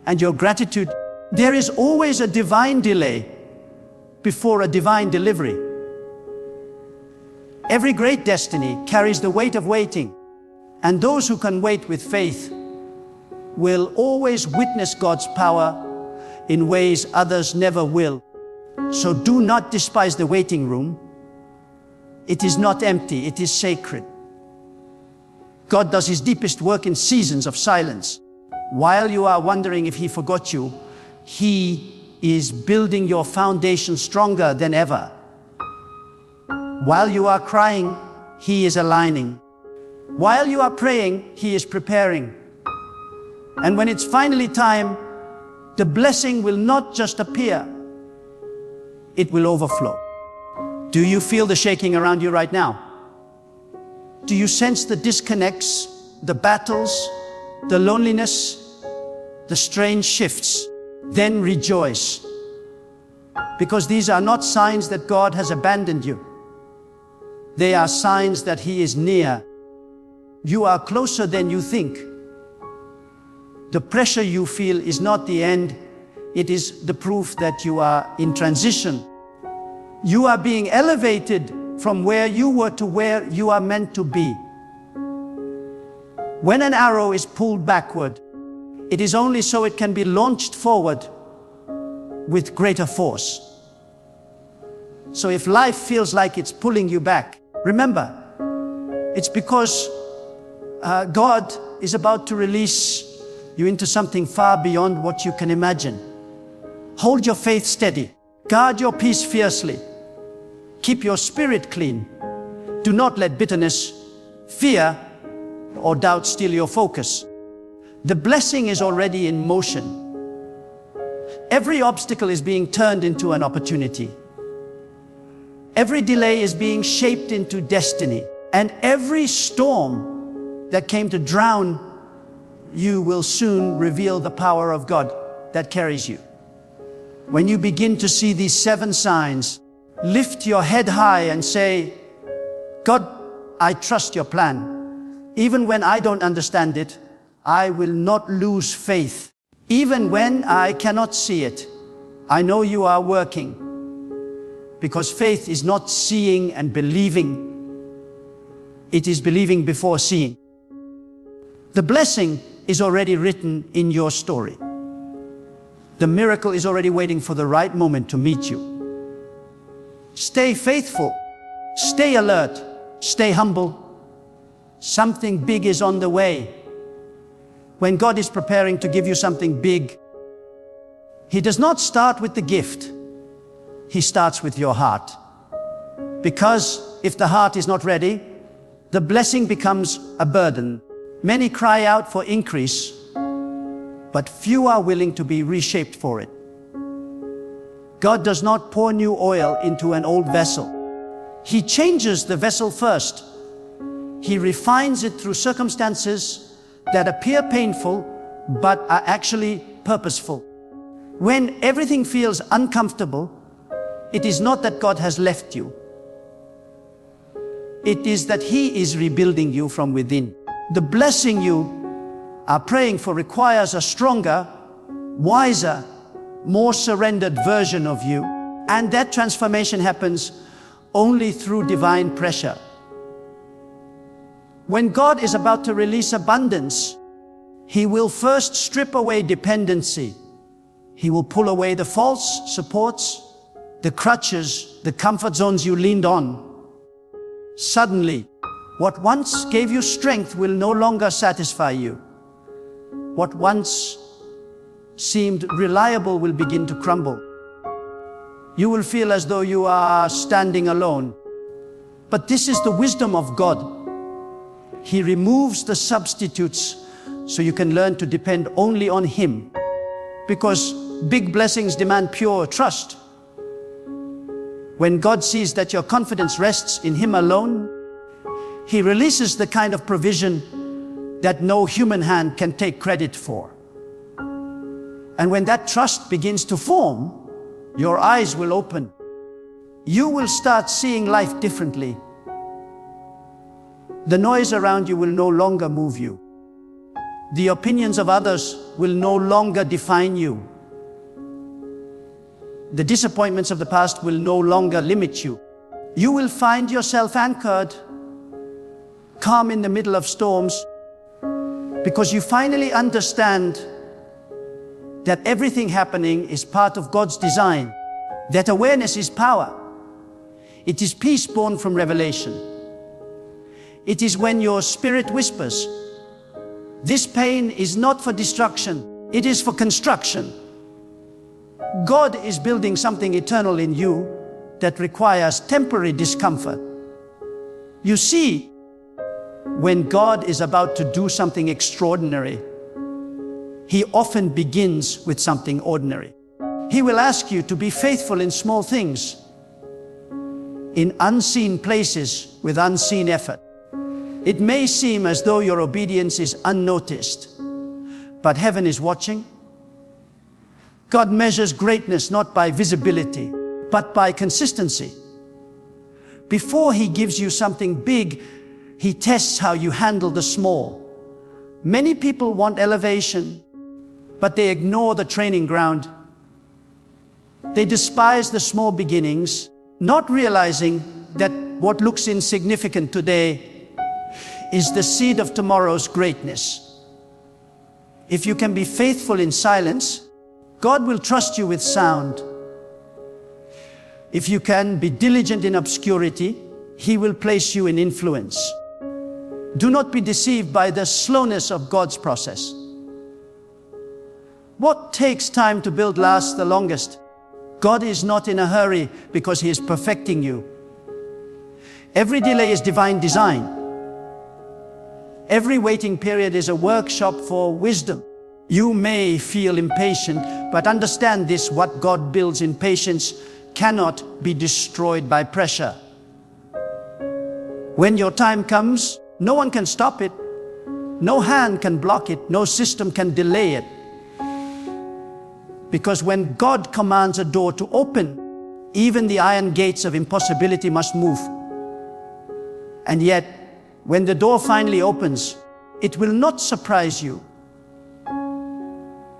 and your gratitude. There is always a divine delay before a divine delivery. Every great destiny carries the weight of waiting, and those who can wait with faith will always witness God's power in ways others never will. So do not despise the waiting room. It is not empty, it is sacred. God does his deepest work in seasons of silence. While you are wondering if he forgot you, he is building your foundation stronger than ever. While you are crying, he is aligning. While you are praying, he is preparing. And when it's finally time, the blessing will not just appear, it will overflow. Do you feel the shaking around you right now? Do you sense the disconnects, the battles, the loneliness, the strange shifts? Then rejoice, because these are not signs that God has abandoned you. They are signs that he is near. You are closer than you think. The pressure you feel is not the end. It is the proof that you are in transition. You are being elevated from where you were to where you are meant to be. When an arrow is pulled backward, it is only so it can be launched forward with greater force. So if life feels like it's pulling you back, remember, it's because God is about to release you into something far beyond what you can imagine. Hold your faith steady. Guard your peace fiercely. Keep your spirit clean. Do not let bitterness, fear, or doubt steal your focus. The blessing is already in motion. Every obstacle is being turned into an opportunity. Every delay is being shaped into destiny. And every storm that came to drown you will soon reveal the power of God that carries you. When you begin to see these 7 signs, lift your head high and say, God, I trust your plan. Even when I don't understand it, I will not lose faith. Even when I cannot see it, I know you are working. Because faith is not seeing and believing. It is believing before seeing. The blessing is already written in your story. The miracle is already waiting for the right moment to meet you. Stay faithful. Stay alert. Stay humble. Something big is on the way. When God is preparing to give you something big, he does not start with the gift. He starts with your heart. Because if the heart is not ready, the blessing becomes a burden. Many cry out for increase, but few are willing to be reshaped for it. God does not pour new oil into an old vessel. He changes the vessel first. He refines it through circumstances that appear painful, but are actually purposeful. When everything feels uncomfortable, it is not that God has left you. It is that he is rebuilding you from within. The blessing you are praying for requires a stronger, wiser, more surrendered version of you. And that transformation happens only through divine pressure. When God is about to release abundance, he will first strip away dependency. He will pull away the false supports, the crutches, the comfort zones you leaned on. Suddenly, what once gave you strength will no longer satisfy you. What once seemed reliable will begin to crumble. You will feel as though you are standing alone. But this is the wisdom of God. He removes the substitutes so you can learn to depend only on him. Because big blessings demand pure trust. When God sees that your confidence rests in him alone, he releases the kind of provision that no human hand can take credit for. And when that trust begins to form, your eyes will open. You will start seeing life differently. The noise around you will no longer move you. The opinions of others will no longer define you. The disappointments of the past will no longer limit you. You will find yourself anchored, calm in the middle of storms, because you finally understand that everything happening is part of God's design. That awareness is power. It is peace born from revelation. It is when your spirit whispers, "This pain is not for destruction, it is for construction." God is building something eternal in you that requires temporary discomfort. You see, when God is about to do something extraordinary, He often begins with something ordinary. He will ask you to be faithful in small things, in unseen places with unseen effort. It may seem as though your obedience is unnoticed, but heaven is watching. God measures greatness not by visibility, but by consistency. Before He gives you something big, He tests how you handle the small. Many people want elevation, but they ignore the training ground. They despise the small beginnings, not realizing that what looks insignificant today is the seed of tomorrow's greatness. If you can be faithful in silence, God will trust you with sound. If you can be diligent in obscurity, He will place you in influence. Do not be deceived by the slowness of God's process. What takes time to build lasts the longest. God is not in a hurry because He is perfecting you. Every delay is divine design. Every waiting period is a workshop for wisdom. You may feel impatient, but understand this: what God builds in patience cannot be destroyed by pressure. When your time comes, no one can stop it. No hand can block it. No system can delay it. Because when God commands a door to open, even the iron gates of impossibility must move. And yet, when the door finally opens, it will not surprise you.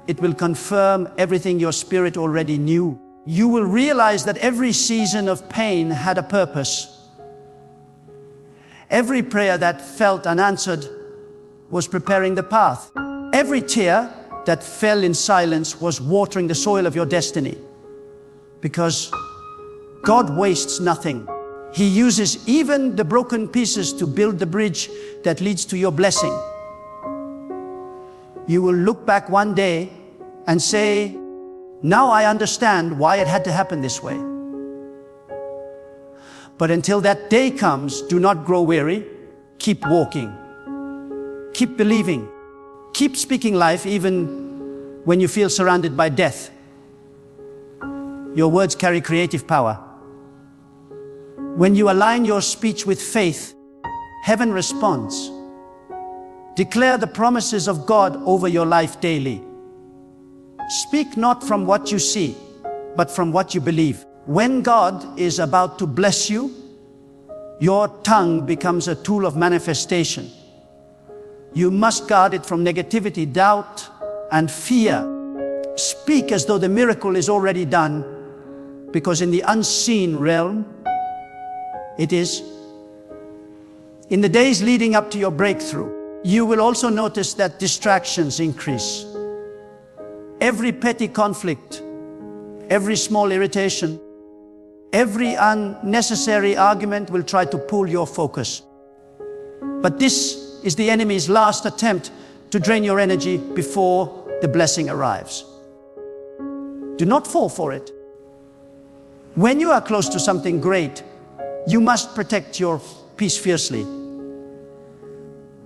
It will confirm everything your spirit already knew. You will realize that every season of pain had a purpose. Every prayer that felt unanswered was preparing the path. Every tear that fell in silence was watering the soil of your destiny. Because God wastes nothing. He uses even the broken pieces to build the bridge that leads to your blessing. You will look back one day and say, "Now I understand why it had to happen this way." But until that day comes, do not grow weary. Keep walking. Keep believing. Keep speaking life even when you feel surrounded by death. Your words carry creative power. When you align your speech with faith, heaven responds. Declare the promises of God over your life daily. Speak not from what you see, but from what you believe. When God is about to bless you, your tongue becomes a tool of manifestation. You must guard it from negativity, doubt, and fear. Speak as though the miracle is already done, because in the unseen realm, it is. In the days leading up to your breakthrough, you will also notice that distractions increase. Every petty conflict, every small irritation, every unnecessary argument will try to pull your focus. But this is the enemy's last attempt to drain your energy before the blessing arrives. Do not fall for it. When you are close to something great, you must protect your peace fiercely.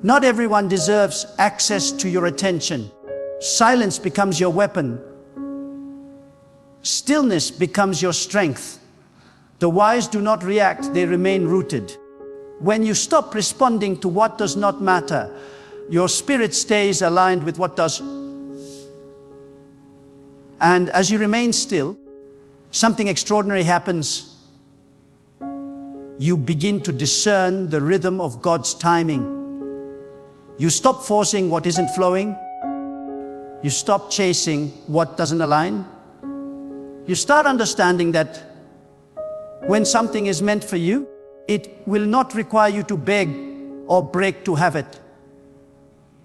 Not everyone deserves access to your attention. Silence becomes your weapon. Stillness becomes your strength. The wise do not react, they remain rooted. When you stop responding to what does not matter, your spirit stays aligned with what does. And as you remain still, something extraordinary happens. You begin to discern the rhythm of God's timing. You stop forcing what isn't flowing. You stop chasing what doesn't align. You start understanding that when something is meant for you, it will not require you to beg or break to have it.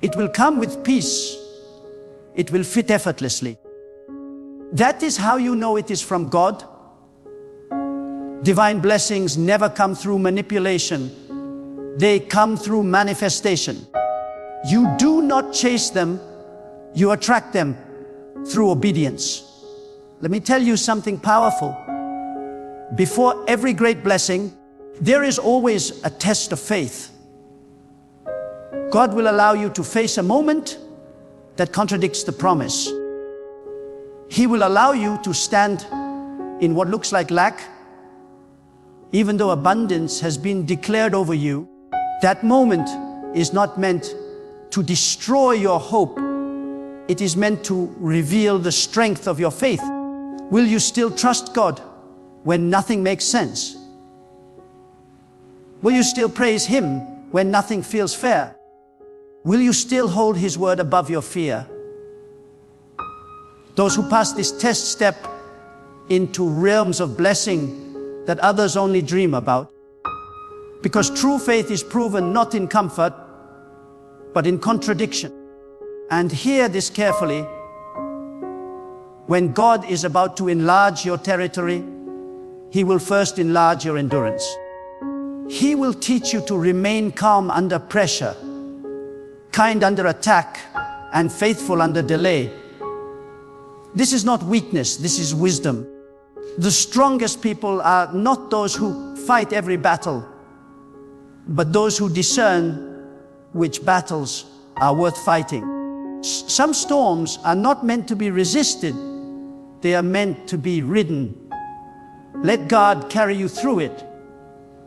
It will come with peace. It will fit effortlessly. That is how you know it is from God. Divine blessings never come through manipulation. They come through manifestation. You do not chase them, you attract them through obedience. Let me tell you something powerful. Before every great blessing, there is always a test of faith. God will allow you to face a moment that contradicts the promise. He will allow you to stand in what looks like lack, even though abundance has been declared over you. That moment is not meant to destroy your hope. It is meant to reveal the strength of your faith. Will you still trust God when nothing makes sense? Will you still praise Him when nothing feels fair? Will you still hold His word above your fear? Those who pass this test step into realms of blessing that others only dream about. Because true faith is proven not in comfort, but in contradiction. And hear this carefully. When God is about to enlarge your territory, He will first enlarge your endurance. He will teach you to remain calm under pressure, kind under attack, and faithful under delay. This is not weakness, this is wisdom. The strongest people are not those who fight every battle, but those who discern which battles are worth fighting. Some storms are not meant to be resisted, they are meant to be ridden. Let God carry you through it.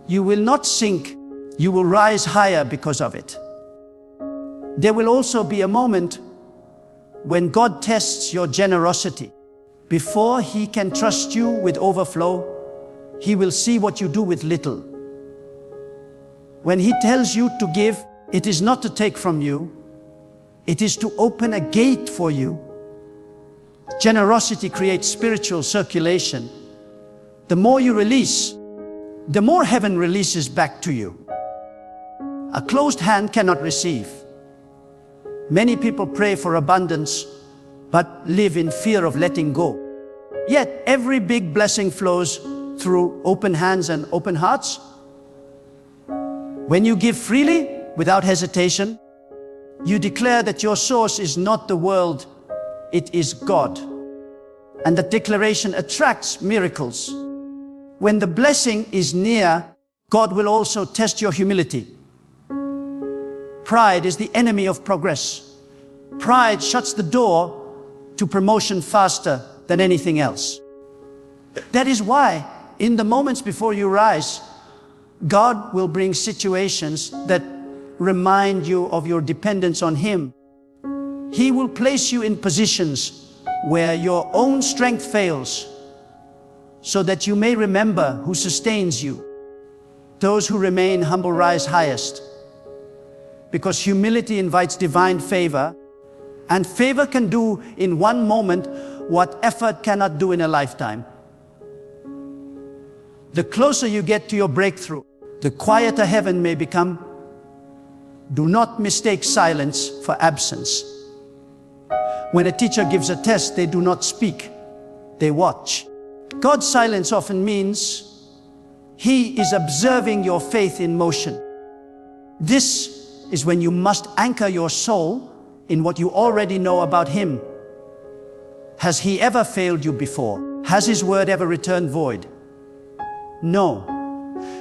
You will not sink, you will rise higher because of it. There will also be a moment when God tests your generosity. Before He can trust you with overflow, He will see what you do with little. When He tells you to give, it is not to take from you, it is to open a gate for you. Generosity creates spiritual circulation. The more you release, the more heaven releases back to you. A closed hand cannot receive. Many people pray for abundance, but live in fear of letting go. Yet every big blessing flows through open hands and open hearts. When you give freely, without hesitation, you declare that your source is not the world, it is God. And that declaration attracts miracles. When the blessing is near, God will also test your humility. Pride is the enemy of progress. Pride shuts the door to promotion faster than anything else. That is why, in the moments before you rise, God will bring situations that remind you of your dependence on Him. He will place you in positions where your own strength fails, so that you may remember who sustains you. Those who remain humble rise highest, because humility invites divine favor, and favor can do in one moment what effort cannot do in a lifetime. The closer you get to your breakthrough, the quieter heaven may become. Do not mistake silence for absence. When a teacher gives a test, they do not speak, they watch. God's silence often means He is observing your faith in motion. This is when you must anchor your soul in what you already know about Him. Has He ever failed you before? Has His word ever returned void? No.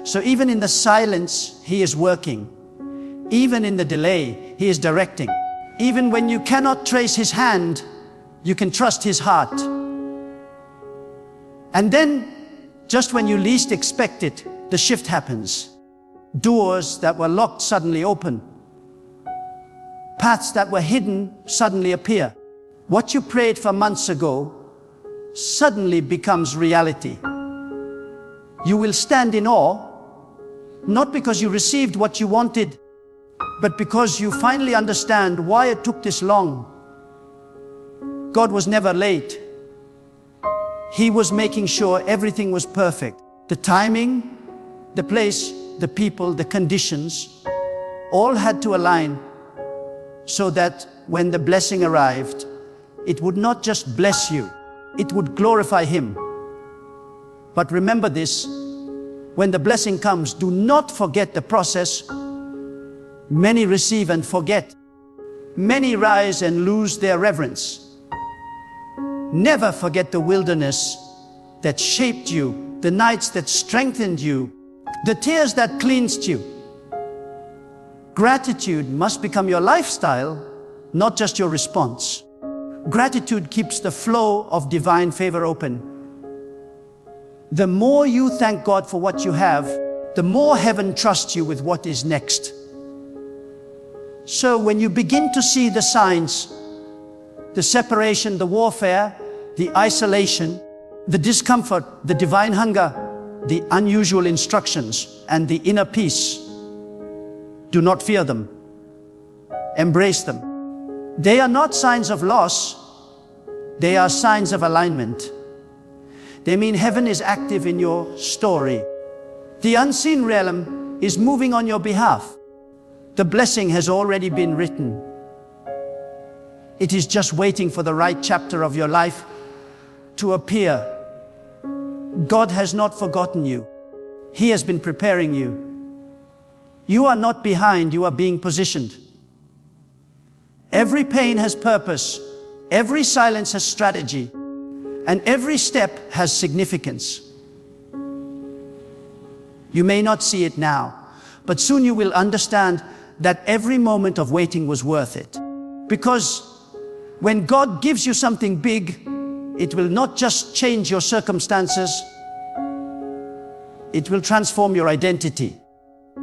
So even in the silence, He is working. Even in the delay, He is directing. Even when you cannot trace His hand, you can trust His heart. And then, just when you least expect it, the shift happens. Doors that were locked suddenly open. Paths that were hidden suddenly appear. What you prayed for months ago suddenly becomes reality. You will stand in awe, not because you received what you wanted, but because you finally understand why it took this long. God was never late. He was making sure everything was perfect. The timing, the place, the people, the conditions, all had to align so that when the blessing arrived, it would not just bless you, it would glorify Him. But remember this, when the blessing comes, do not forget the process. Many receive and forget. Many rise and lose their reverence. Never forget the wilderness that shaped you, the nights that strengthened you, the tears that cleansed you. Gratitude must become your lifestyle, not just your response. Gratitude keeps the flow of divine favor open. The more you thank God for what you have, the more heaven trusts you with what is next. So when you begin to see the signs, the separation, the warfare, the isolation, the discomfort, the divine hunger, the unusual instructions, and the inner peace, do not fear them. Embrace them. They are not signs of loss, they are signs of alignment. They mean heaven is active in your story. The unseen realm is moving on your behalf. The blessing has already been written. It is just waiting for the right chapter of your life to appear. God has not forgotten you. He has been preparing you. You are not behind, you are being positioned. Every pain has purpose, every silence has strategy, and every step has significance. You may not see it now, but soon you will understand that every moment of waiting was worth it. Because when God gives you something big, it will not just change your circumstances, it will transform your identity.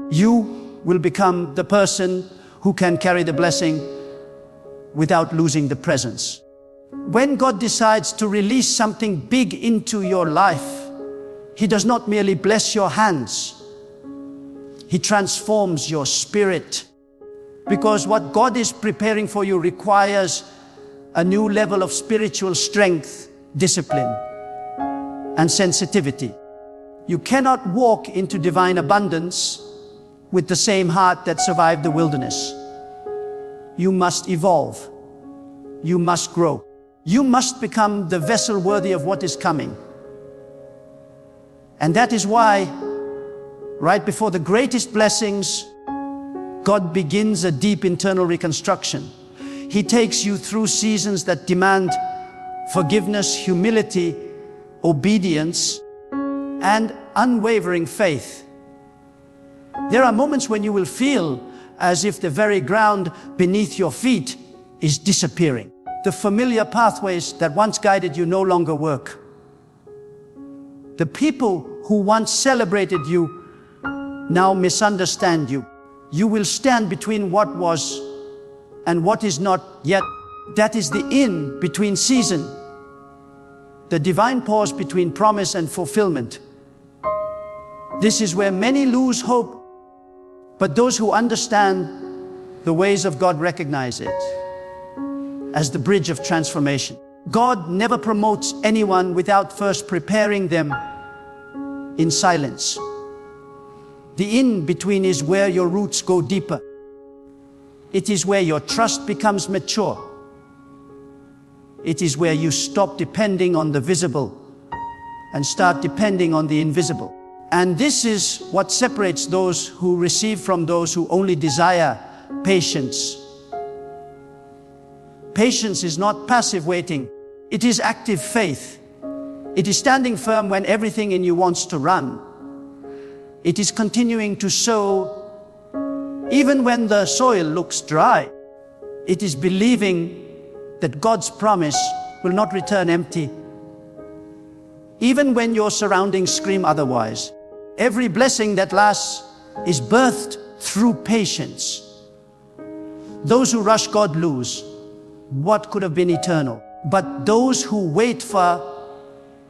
You will become the person who can carry the blessing without losing the presence. When God decides to release something big into your life, He does not merely bless your hands, He transforms your spirit. Because what God is preparing for you requires a new level of spiritual strength, discipline, and sensitivity. You cannot walk into divine abundance with the same heart that survived the wilderness. You must evolve. You must grow. You must become the vessel worthy of what is coming. And that is why, right before the greatest blessings, God begins a deep internal reconstruction. He takes you through seasons that demand forgiveness, humility, obedience, and unwavering faith. There are moments when you will feel as if the very ground beneath your feet is disappearing. The familiar pathways that once guided you no longer work. The people who once celebrated you now misunderstand you. You will stand between what was and what is not yet. That is the in between season, the divine pause between promise and fulfillment. This is where many lose hope, but those who understand the ways of God recognize it as the bridge of transformation. God never promotes anyone without first preparing them in silence. The in-between is where your roots go deeper. It is where your trust becomes mature. It is where you stop depending on the visible and start depending on the invisible. And this is what separates those who receive from those who only desire patience. Patience is not passive waiting. It is active faith. It is standing firm when everything in you wants to run. It is continuing to sow even when the soil looks dry. It is believing that God's promise will not return empty, even when your surroundings scream otherwise. Every blessing that lasts is birthed through patience. Those who rush God lose what could have been eternal. But those who wait for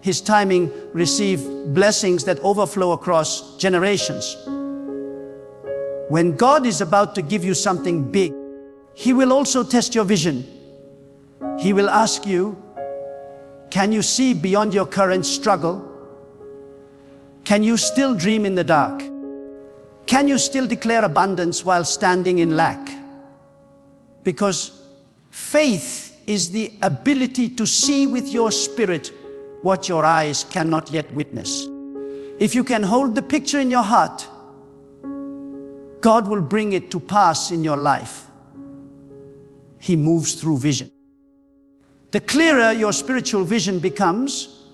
His timing receive blessings that overflow across generations. When God is about to give you something big, He will also test your vision. He will ask you, can you see beyond your current struggle? Can you still dream in the dark? Can you still declare abundance while standing in lack? Because faith is the ability to see with your spirit what your eyes cannot yet witness. If you can hold the picture in your heart, God will bring it to pass in your life. He moves through vision. The clearer your spiritual vision becomes,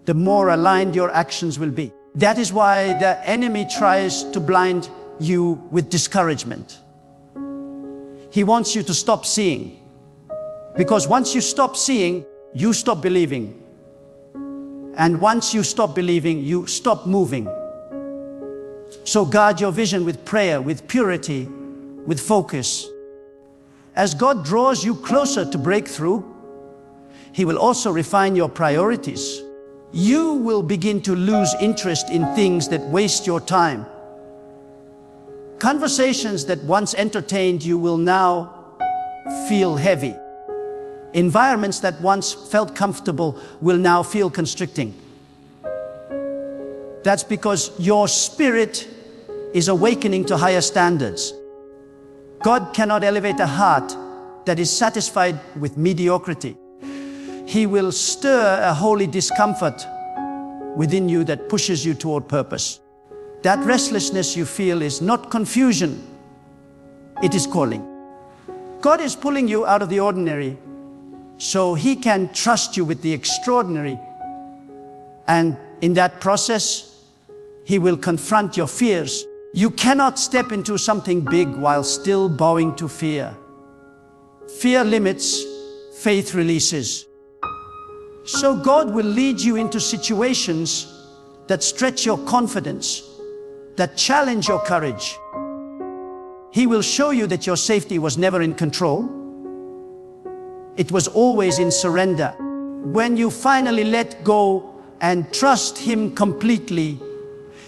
the more aligned your actions will be. That is why the enemy tries to blind you with discouragement. He wants you to stop seeing. Because once you stop seeing, you stop believing. And once you stop believing, you stop moving. So guard your vision with prayer, with purity, with focus. As God draws you closer to breakthrough, He will also refine your priorities. You will begin to lose interest in things that waste your time. Conversations that once entertained you will now feel heavy. Environments that once felt comfortable will now feel constricting. That's because your spirit is awakening to higher standards. God cannot elevate a heart that is satisfied with mediocrity. He will stir a holy discomfort within you that pushes you toward purpose. That restlessness you feel is not confusion, it is calling. God is pulling you out of the ordinary so He can trust you with the extraordinary. And in that process, He will confront your fears. You cannot step into something big while still bowing to fear. Fear limits, faith releases. So God will lead you into situations that stretch your confidence, that challenge your courage. He will show you that your safety was never in control. It was always in surrender. When you finally let go and trust Him completely,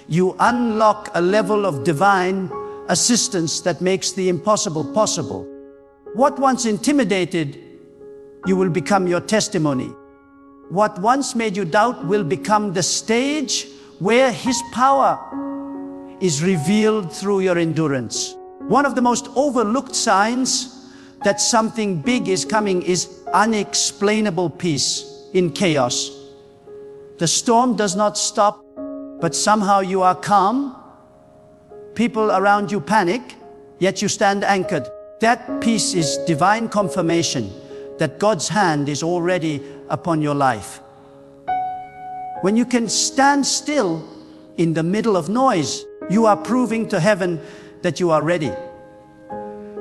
you unlock a level of divine assistance that makes the impossible possible. What once intimidated you will become your testimony. What once made you doubt will become the stage where His power is revealed through your endurance. One of the most overlooked signs that something big is coming is unexplainable peace in chaos. The storm does not stop, but somehow you are calm. People around you panic, yet you stand anchored. That peace is divine confirmation that God's hand is already upon your life. When you can stand still in the middle of noise, you are proving to heaven that you are ready.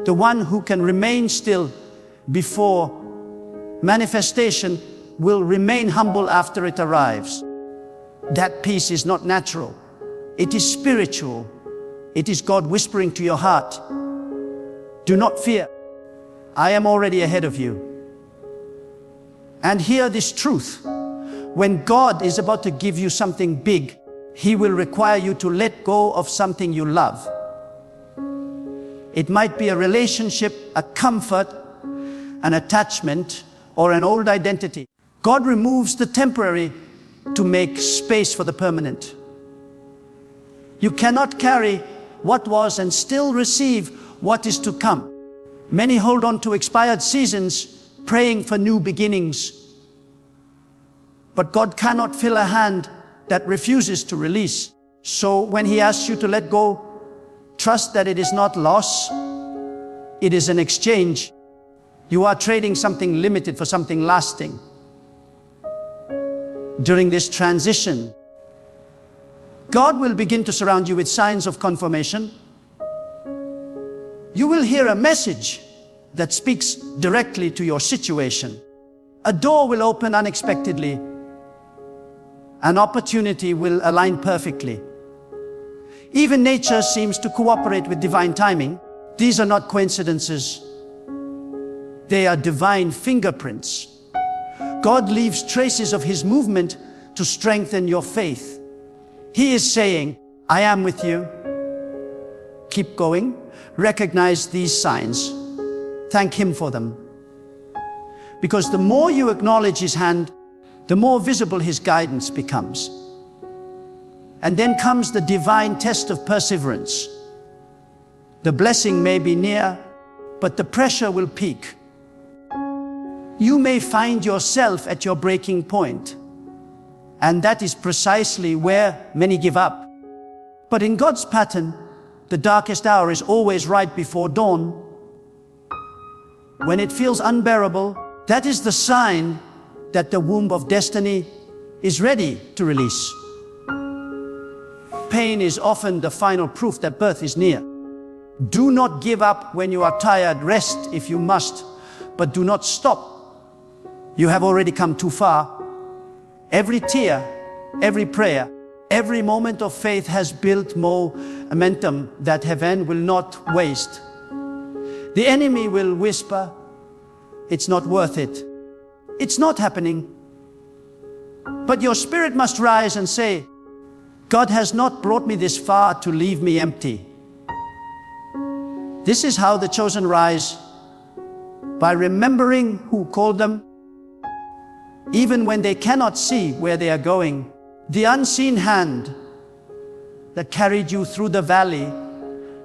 The one who can remain still before manifestation will remain humble after it arrives. That peace is not natural. It is spiritual. It is God whispering to your heart, do not fear. I am already ahead of you. And hear this truth. When God is about to give you something big, He will require you to let go of something you love. It might be a relationship, a comfort, an attachment, or an old identity. God removes the temporary to make space for the permanent. You cannot carry what was and still receive what is to come. Many hold on to expired seasons, praying for new beginnings. But God cannot fill a hand that refuses to release. So when He asks you to let go, trust that it is not loss, it is an exchange. You are trading something limited for something lasting. During this transition, God will begin to surround you with signs of confirmation. You will hear a message that speaks directly to your situation. A door will open unexpectedly. An opportunity will align perfectly. Even nature seems to cooperate with divine timing. These are not coincidences. They are divine fingerprints. God leaves traces of His movement to strengthen your faith. He is saying, I am with you. Keep going. Recognize these signs. Thank Him for them. Because the more you acknowledge His hand, the more visible His guidance becomes. And then comes the divine test of perseverance. The blessing may be near, but the pressure will peak. You may find yourself at your breaking point, and that is precisely where many give up. But in God's pattern, The darkest hour is always right before dawn. When it feels unbearable, that is the sign that the womb of destiny is ready to release. Pain is often the final proof that birth is near. Do not give up when you are tired. Rest if you must, but do not stop. You have already come too far. Every tear, every prayer, every moment of faith has built momentum that heaven will not waste. The enemy will whisper, "It's not worth it. It's not happening." But your spirit must rise and say, "God has not brought me this far to leave me empty." This is how the chosen rise, by remembering who called them, even when they cannot see where they are going. The unseen hand that carried you through the valley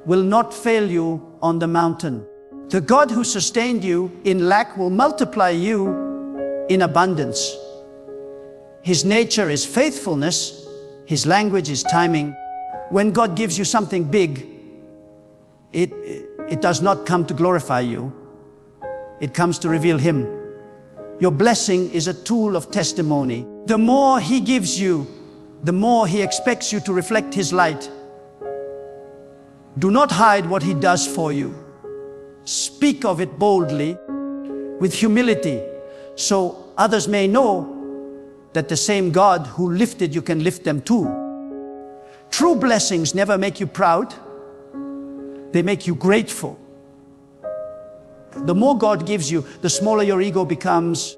will not fail you on the mountain. The God who sustained you in lack will multiply you in abundance. His nature is faithfulness. His language is timing. When God gives you something big, it does not come to glorify you. It comes to reveal Him. Your blessing is a tool of testimony. The more He gives you, the more He expects you to reflect His light. Do not hide what He does for you. Speak of it boldly, with humility, so others may know that the same God who lifted you can lift them too. True blessings never make you proud. They make you grateful. The more God gives you, the smaller your ego becomes,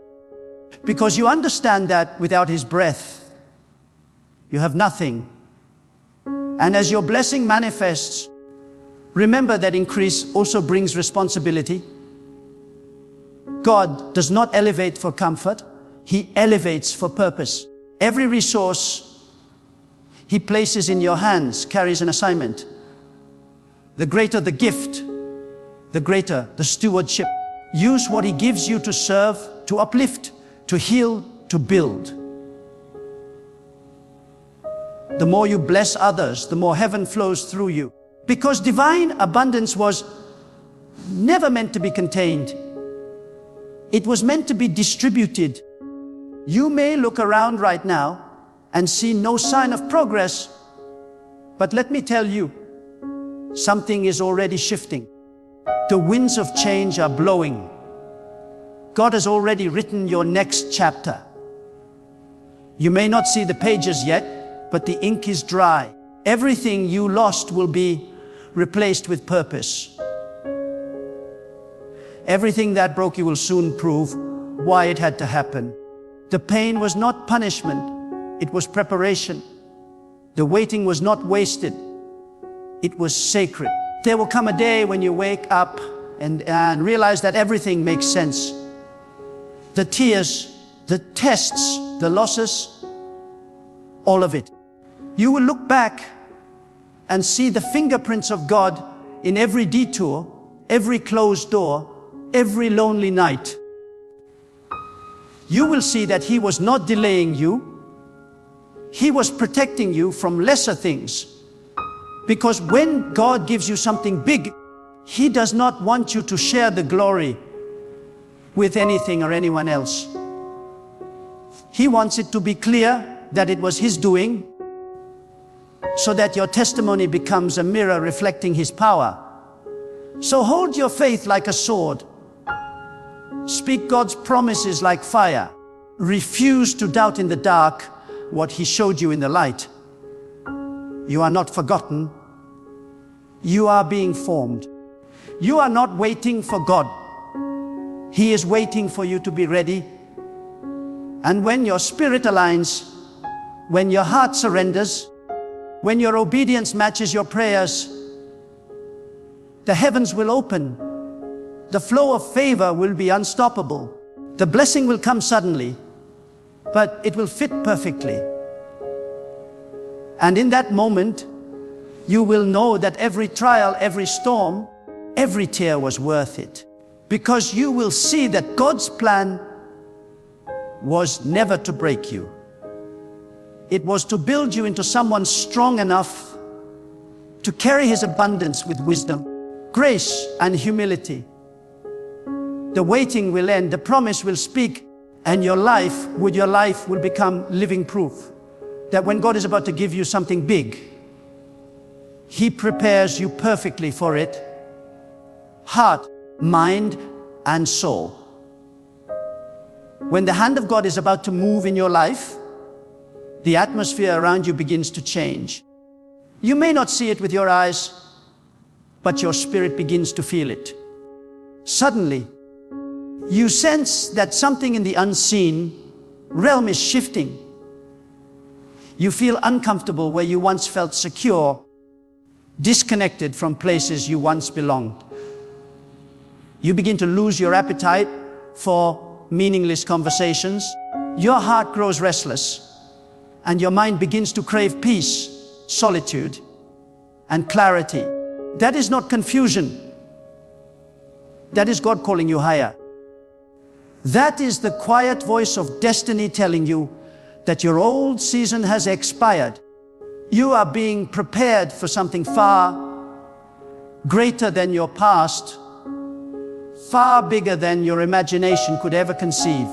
because you understand that without His breath, you have nothing. And as your blessing manifests, remember that increase also brings responsibility. God does not elevate for comfort. He elevates for purpose. Every resource He places in your hands carries an assignment. The greater the gift, the greater the stewardship. Use what He gives you to serve, to uplift, to heal, to build. The more you bless others, the more heaven flows through you. Because divine abundance was never meant to be contained. It was meant to be distributed. You may look around right now and see no sign of progress, but let me tell you, something is already shifting. The winds of change are blowing. God has already written your next chapter. You may not see the pages yet, but the ink is dry. Everything you lost will be replaced with purpose. Everything that broke you will soon prove why it had to happen. The pain was not punishment, it was preparation. The waiting was not wasted, it was sacred. There will come a day when you wake up and realize that everything makes sense. The tears, the tests, the losses, all of it. You will look back and see the fingerprints of God in every detour, every closed door, every lonely night. You will see that He was not delaying you. He was protecting you from lesser things. Because when God gives you something big, He does not want you to share the glory with anything or anyone else. He wants it to be clear that it was His doing, so that your testimony becomes a mirror reflecting His power. So hold your faith like a sword. Speak God's promises like fire. Refuse to doubt in the dark what He showed you in the light. You are not forgotten. You are being formed. You are not waiting for God. He is waiting for you to be ready. And when your spirit aligns, when your heart surrenders, when your obedience matches your prayers, the heavens will open. The flow of favor will be unstoppable. The blessing will come suddenly, but it will fit perfectly. And in that moment, you will know that every trial, every storm, every tear was worth it. Because you will see that God's plan was never to break you. It was to build you into someone strong enough to carry His abundance with wisdom, grace, and humility. The waiting will end, the promise will speak, and your life will become living proof that when God is about to give you something big, He prepares you perfectly for it, heart, mind, and soul. When the hand of God is about to move in your life, the atmosphere around you begins to change. You may not see it with your eyes, but your spirit begins to feel it. Suddenly, you sense that something in the unseen realm is shifting. You feel uncomfortable where you once felt secure, disconnected from places you once belonged. You begin to lose your appetite for meaningless conversations. Your heart grows restless, and your mind begins to crave peace, solitude, and clarity. That is not confusion. That is God calling you higher. That is the quiet voice of destiny telling you that your old season has expired. You are being prepared for something far greater than your past, far bigger than your imagination could ever conceive.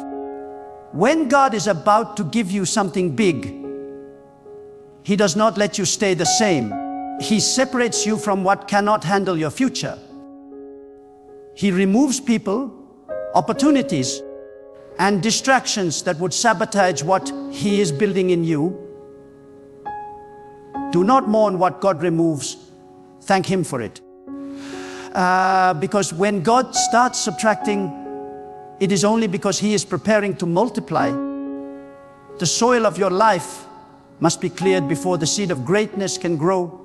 When God is about to give you something big, He does not let you stay the same. He separates you from what cannot handle your future. He removes people, opportunities, and distractions that would sabotage what He is building in you. Do not mourn what God removes. Thank Him for it. Because when God starts subtracting, it is only because He is preparing to multiply. The soil of your life must be cleared before the seed of greatness can grow.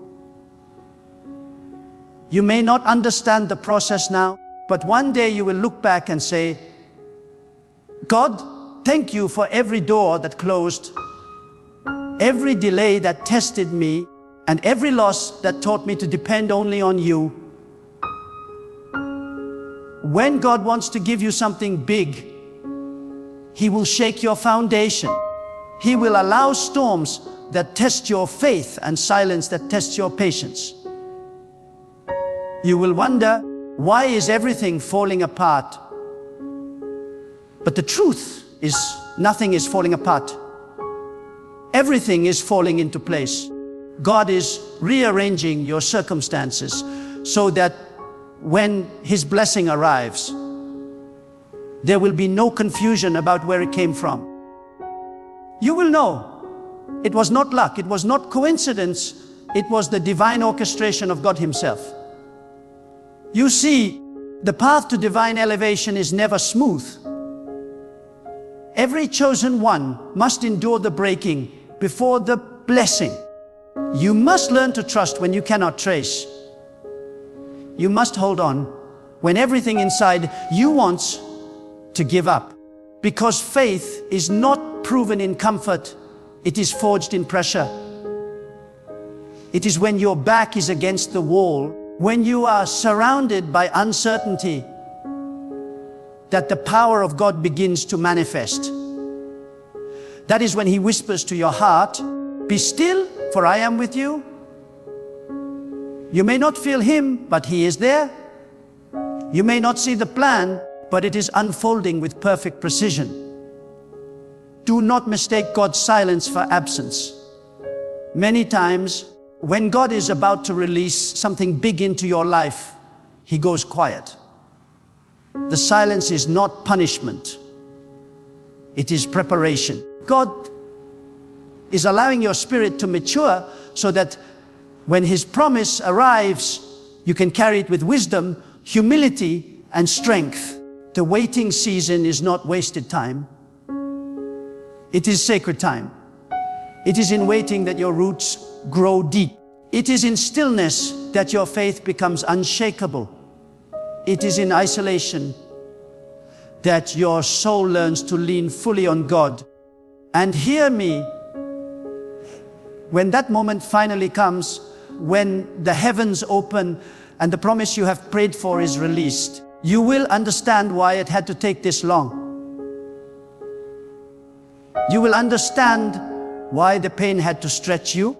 You may not understand the process now, but one day you will look back and say, God, thank you for every door that closed, every delay that tested me, and every loss that taught me to depend only on you. When God wants to give you something big, He will shake your foundation. He will allow storms that test your faith and silence that tests your patience. You will wonder, why is everything falling apart? But the truth is, nothing is falling apart. Everything is falling into place. God is rearranging your circumstances so that when His blessing arrives, there will be no confusion about where it came from. You will know it was not luck, it was not coincidence, it was the divine orchestration of God Himself. You see, the path to divine elevation is never smooth. Every chosen one must endure the breaking before the blessing. You must learn to trust when you cannot trace. You must hold on when everything inside you wants to give up. Because faith is not proven in comfort, it is forged in pressure. It is when your back is against the wall, when you are surrounded by uncertainty, that the power of God begins to manifest. That is when He whispers to your heart, "Be still, for I am with you." You may not feel Him, but He is there. You may not see the plan, but it is unfolding with perfect precision. Do not mistake God's silence for absence. Many times, when God is about to release something big into your life, He goes quiet. The silence is not punishment. It is preparation. God is allowing your spirit to mature so that when His promise arrives, you can carry it with wisdom, humility, and strength. The waiting season is not wasted time. It is sacred time. It is in waiting that your roots grow deep. It is in stillness that your faith becomes unshakable. It is in isolation that your soul learns to lean fully on God. And hear me, when that moment finally comes, when the heavens open and the promise you have prayed for is released, you will understand why it had to take this long. You will understand why the pain had to stretch you.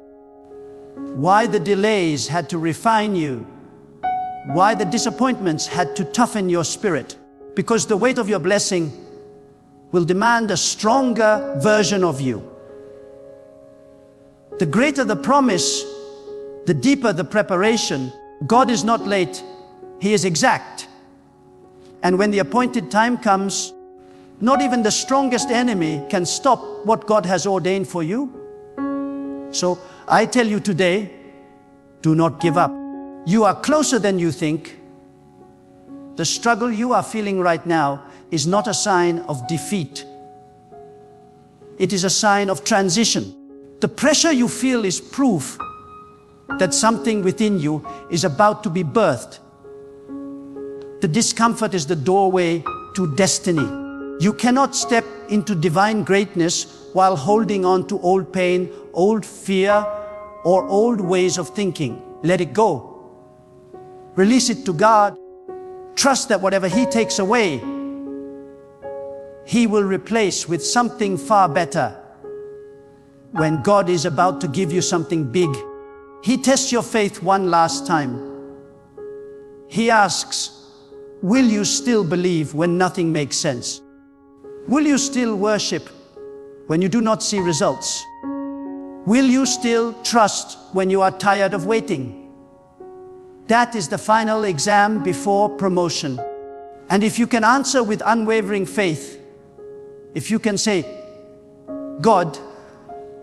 why the delays had to refine you, why the disappointments had to toughen your spirit. Because the weight of your blessing will demand a stronger version of you. The greater the promise, the deeper the preparation. God is not late, He is exact. And when the appointed time comes, not even the strongest enemy can stop what God has ordained for you. So I tell you today, do not give up. You are closer than you think. The struggle you are feeling right now is not a sign of defeat. It is a sign of transition. The pressure you feel is proof that something within you is about to be birthed. The discomfort is the doorway to destiny. You cannot step into divine greatness while holding on to old pain, old fear, or old ways of thinking. Let it go. Release it to God. Trust that whatever He takes away, He will replace with something far better. When God is about to give you something big, He tests your faith one last time. He asks, will you still believe when nothing makes sense? Will you still worship when you do not see results? Will you still trust when you are tired of waiting? That is the final exam before promotion. And if you can answer with unwavering faith, if you can say, God,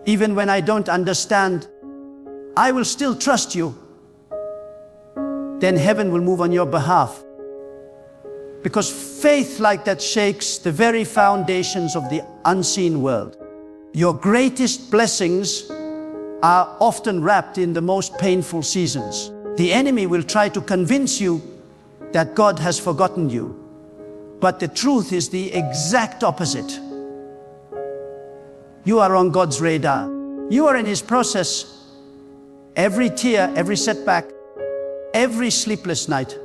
even when I don't understand, I will still trust you, then heaven will move on your behalf. Because faith like that shakes the very foundations of the unseen world. Your greatest blessings are often wrapped in the most painful seasons. The enemy will try to convince you that God has forgotten you. But the truth is the exact opposite. You are on God's radar. You are in His process. Every tear, every setback, every sleepless night,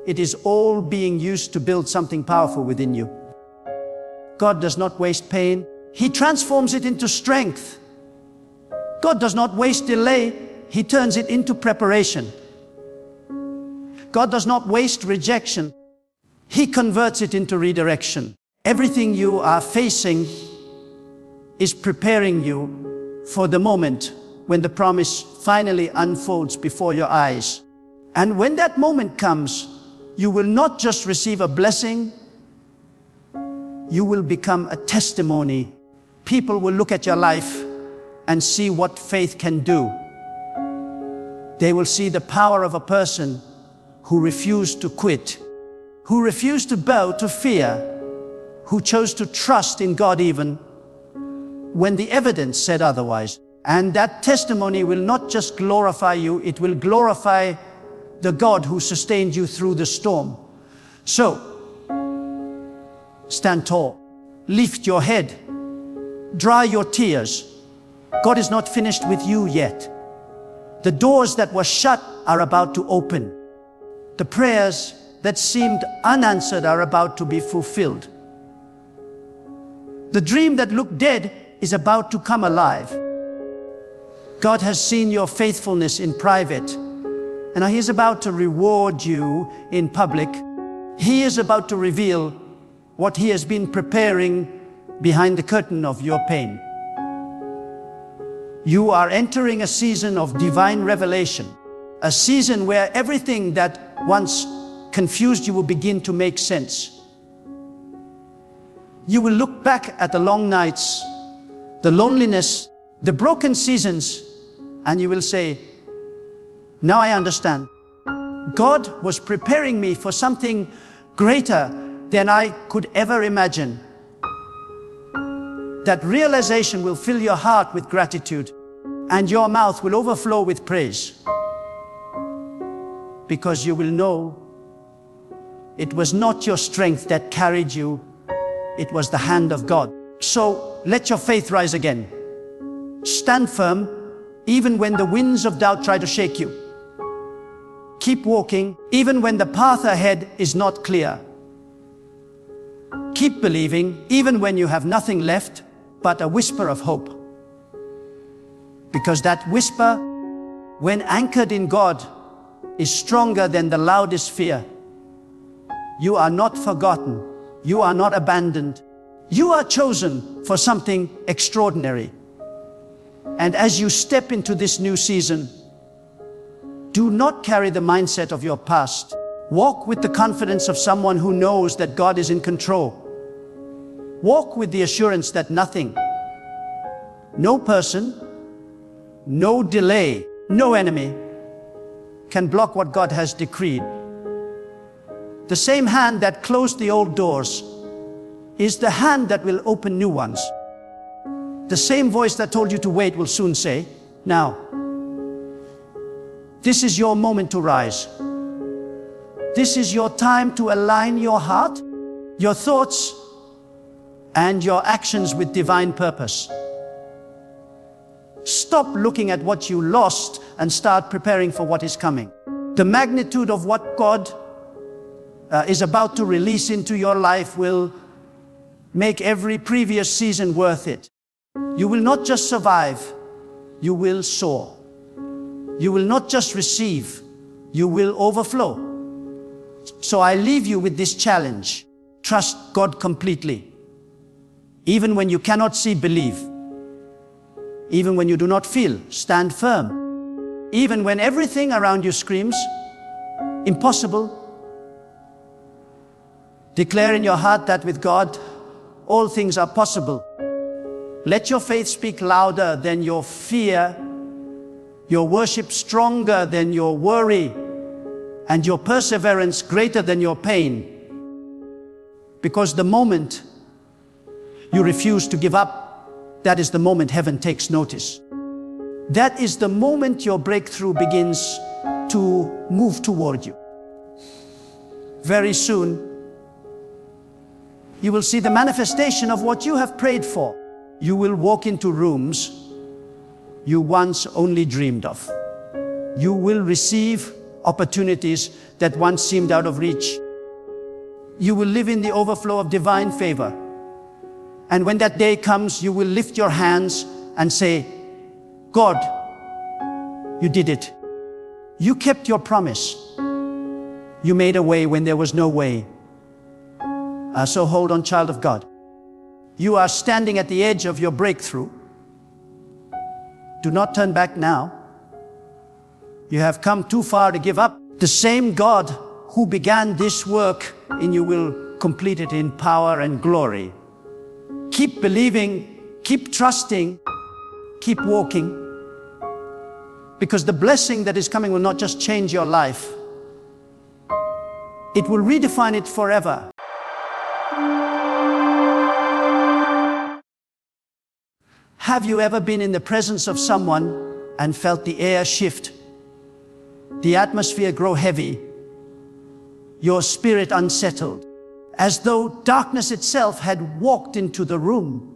it is all being used to build something powerful within you. God does not waste pain. He transforms it into strength. God does not waste delay. He turns it into preparation. God does not waste rejection. He converts it into redirection. Everything you are facing is preparing you for the moment when the promise finally unfolds before your eyes. And when that moment comes, you will not just receive a blessing, you will become a testimony. People will look at your life and see what faith can do. They will see the power of a person who refused to quit, who refused to bow to fear, who chose to trust in God even when the evidence said otherwise. And that testimony will not just glorify you, it will glorify the God who sustained you through the storm. So, stand tall, lift your head, dry your tears. God is not finished with you yet. The doors that were shut are about to open. The prayers that seemed unanswered are about to be fulfilled. The dream that looked dead is about to come alive. God has seen your faithfulness in private, and He is about to reward you in public. He is about to reveal what He has been preparing behind the curtain of your pain. You are entering a season of divine revelation, a season where everything that once confused you will begin to make sense. You will look back at the long nights, the loneliness, the broken seasons, and you will say, now I understand. God was preparing me for something greater than I could ever imagine. That realization will fill your heart with gratitude, and your mouth will overflow with praise. Because you will know it was not your strength that carried you, it was the hand of God. So let your faith rise again. Stand firm, even when the winds of doubt try to shake you. Keep walking, even when the path ahead is not clear. Keep believing, even when you have nothing left but a whisper of hope. Because that whisper, when anchored in God, is stronger than the loudest fear. You are not forgotten. You are not abandoned. You are chosen for something extraordinary. And as you step into this new season, do not carry the mindset of your past. Walk with the confidence of someone who knows that God is in control. Walk with the assurance that nothing, no person, no delay, no enemy can block what God has decreed. The same hand that closed the old doors is the hand that will open new ones. The same voice that told you to wait will soon say, now. This is your moment to rise. This is your time to align your heart, your thoughts, and your actions with divine purpose. Stop looking at what you lost and start preparing for what is coming. The magnitude of what God is about to release into your life will make every previous season worth it. You will not just survive, you will soar. You will not just receive, you will overflow. So I leave you with this challenge. Trust God completely. Even when you cannot see, believe. Even when you do not feel, stand firm. Even when everything around you screams, impossible, declare in your heart that with God, all things are possible. Let your faith speak louder than your fear, your worship stronger than your worry, and your perseverance greater than your pain. Because the moment you refuse to give up, that is the moment heaven takes notice. That is the moment your breakthrough begins to move toward you. Very soon, you will see the manifestation of what you have prayed for. You will walk into rooms you once only dreamed of. You will receive opportunities that once seemed out of reach. You will live in the overflow of divine favor. And when that day comes, you will lift your hands and say, God, you did it. You kept your promise. You made a way when there was no way. So hold on, child of God. You are standing at the edge of your breakthrough. Do not turn back now. You have come too far to give up. The same God who began this work in you will complete it in power and glory. Keep believing, keep trusting, keep walking. Because the blessing that is coming will not just change your life, it will redefine it forever. Have you ever been in the presence of someone and felt the air shift, the atmosphere grow heavy, your spirit unsettled, as though darkness itself had walked into the room?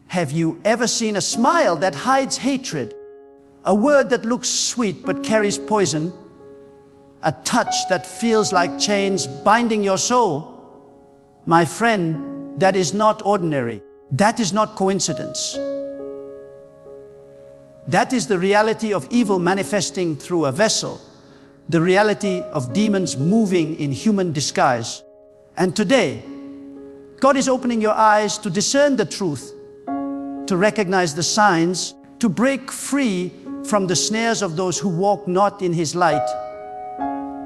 Have you ever seen a smile that hides hatred, a word that looks sweet but carries poison, a touch that feels like chains binding your soul? My friend, that is not ordinary. That is not coincidence. That is the reality of evil manifesting through a vessel, the reality of demons moving in human disguise. And today, God is opening your eyes to discern the truth, to recognize the signs, to break free from the snares of those who walk not in His light,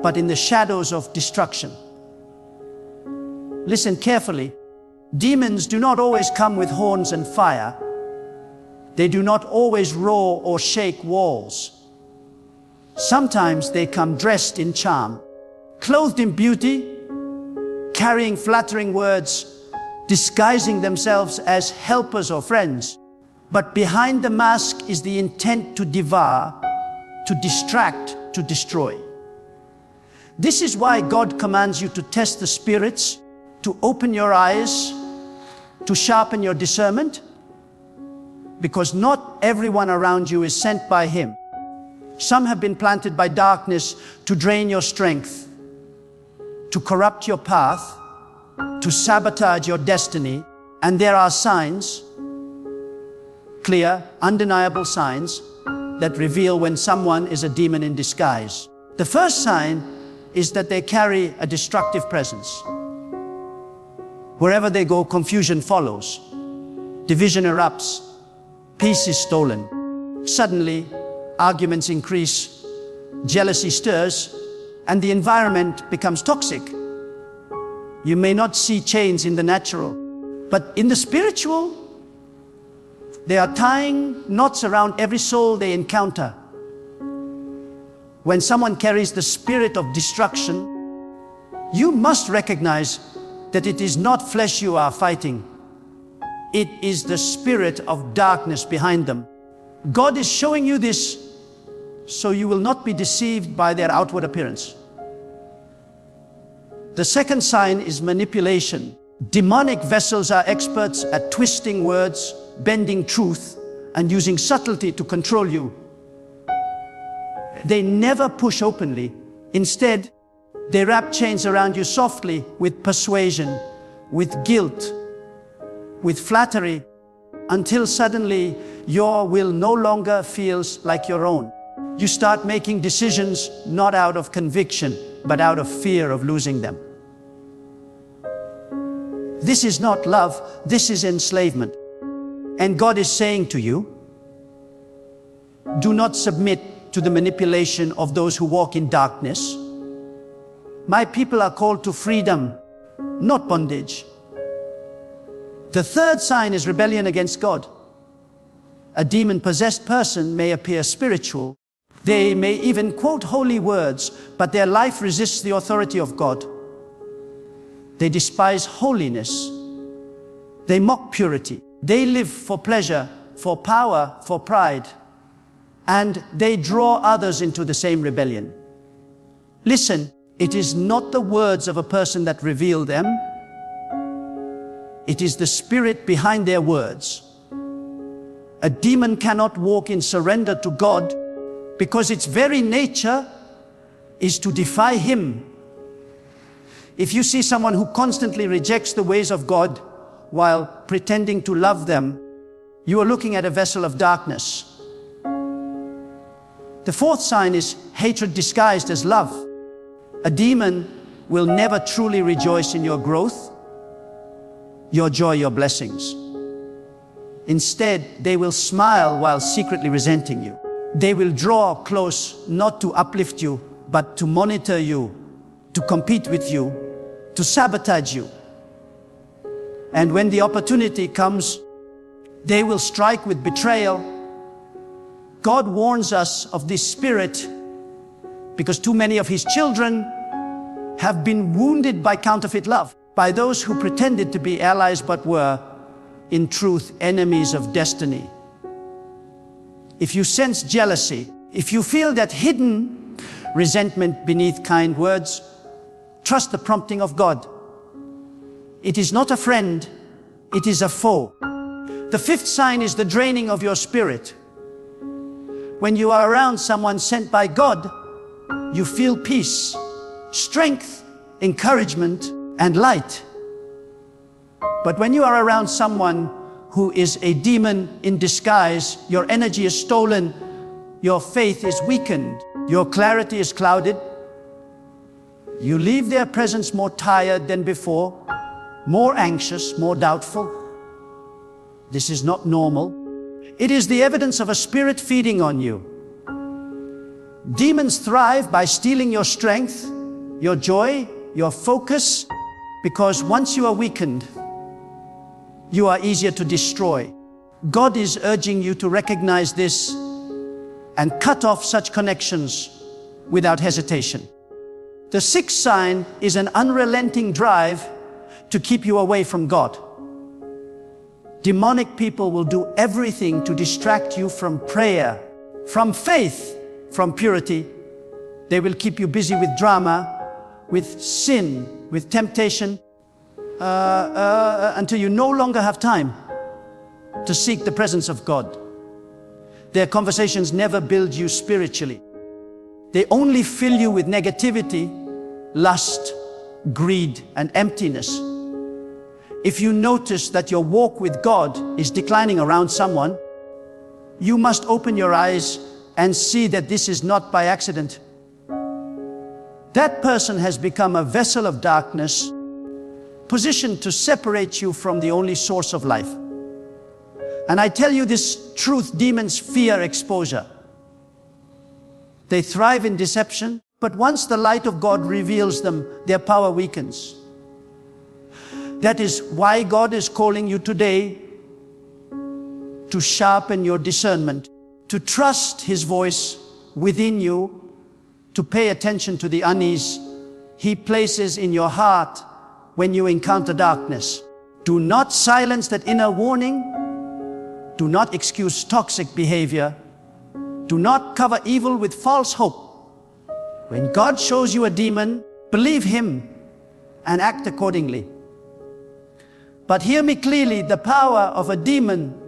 but in the shadows of destruction. Listen carefully. Demons do not always come with horns and fire. They do not always roar or shake walls. Sometimes they come dressed in charm, clothed in beauty, carrying flattering words, disguising themselves as helpers or friends. But behind the mask is the intent to devour, to distract, to destroy. This is why God commands you to test the spirits, to open your eyes, to sharpen your discernment, because not everyone around you is sent by Him. Some have been planted by darkness to drain your strength, to corrupt your path, to sabotage your destiny. And there are signs clear, undeniable signs that reveal when someone is a demon in disguise. The first sign is that they carry a destructive presence. Wherever they go, confusion follows. Division erupts. Peace is stolen. Suddenly, arguments increase, jealousy stirs, and the environment becomes toxic. You may not see change in the natural, but in the spiritual, they are tying knots around every soul they encounter. When someone carries the spirit of destruction, you must recognize that it is not flesh you are fighting. It is the spirit of darkness behind them. God is showing you this so you will not be deceived by their outward appearance. The second sign is manipulation. Demonic vessels are experts at twisting words, bending truth, and using subtlety to control you. They never push openly. Instead, they wrap chains around you softly with persuasion, with guilt, with flattery, until suddenly your will no longer feels like your own. You start making decisions not out of conviction, but out of fear of losing them. This is not love, this is enslavement. And God is saying to you, do not submit to the manipulation of those who walk in darkness. My people are called to freedom, not bondage. The third sign is rebellion against God. A demon-possessed person may appear spiritual. They may even quote holy words, but their life resists the authority of God. They despise holiness. They mock purity. They live for pleasure, for power, for pride. And they draw others into the same rebellion. Listen, it is not the words of a person that reveal them. It is the spirit behind their words. A demon cannot walk in surrender to God because its very nature is to defy Him. If you see someone who constantly rejects the ways of God while pretending to love them, you are looking at a vessel of darkness. The fourth sign is hatred disguised as love. A demon will never truly rejoice in your growth, your joy, your blessings. Instead, they will smile while secretly resenting you. They will draw close not to uplift you, but to monitor you, to compete with you, to sabotage you. And when the opportunity comes, they will strike with betrayal. God warns us of this spirit because too many of His children have been wounded by counterfeit love, by those who pretended to be allies but were, in truth, enemies of destiny. If you sense jealousy, if you feel that hidden resentment beneath kind words, trust the prompting of God. It is not a friend, it is a foe. The fifth sign is the draining of your spirit. When you are around someone sent by God, you feel peace, strength, encouragement, and light. But when you are around someone who is a demon in disguise, your energy is stolen, your faith is weakened, your clarity is clouded. You leave their presence more tired than before, more anxious, more doubtful. This is not normal. It is the evidence of a spirit feeding on you. Demons thrive by stealing your strength, your joy, your focus, because once you are weakened, you are easier to destroy. God is urging you to recognize this and cut off such connections without hesitation. The sixth sign is an unrelenting drive to keep you away from God. Demonic people will do everything to distract you from prayer, from faith, from purity. They will keep you busy with drama, with sin, with temptation, until you no longer have time to seek the presence of God. Their conversations never build you spiritually. They only fill you with negativity, lust, greed, and emptiness. If you notice that your walk with God is declining around someone, You must open your eyes and see that this is not by accident. That person has become a vessel of darkness, positioned to separate you from the only source of life. And I tell you this truth, demons fear exposure. They thrive in deception, but once the light of God reveals them, their power weakens. That is why God is calling you today to sharpen your discernment, to trust His voice within you, to pay attention to the unease He places in your heart when you encounter darkness. Do not silence that inner warning. Do not excuse toxic behavior. Do not cover evil with false hope. When God shows you a demon, believe Him and act accordingly. But hear me clearly, the power of a demon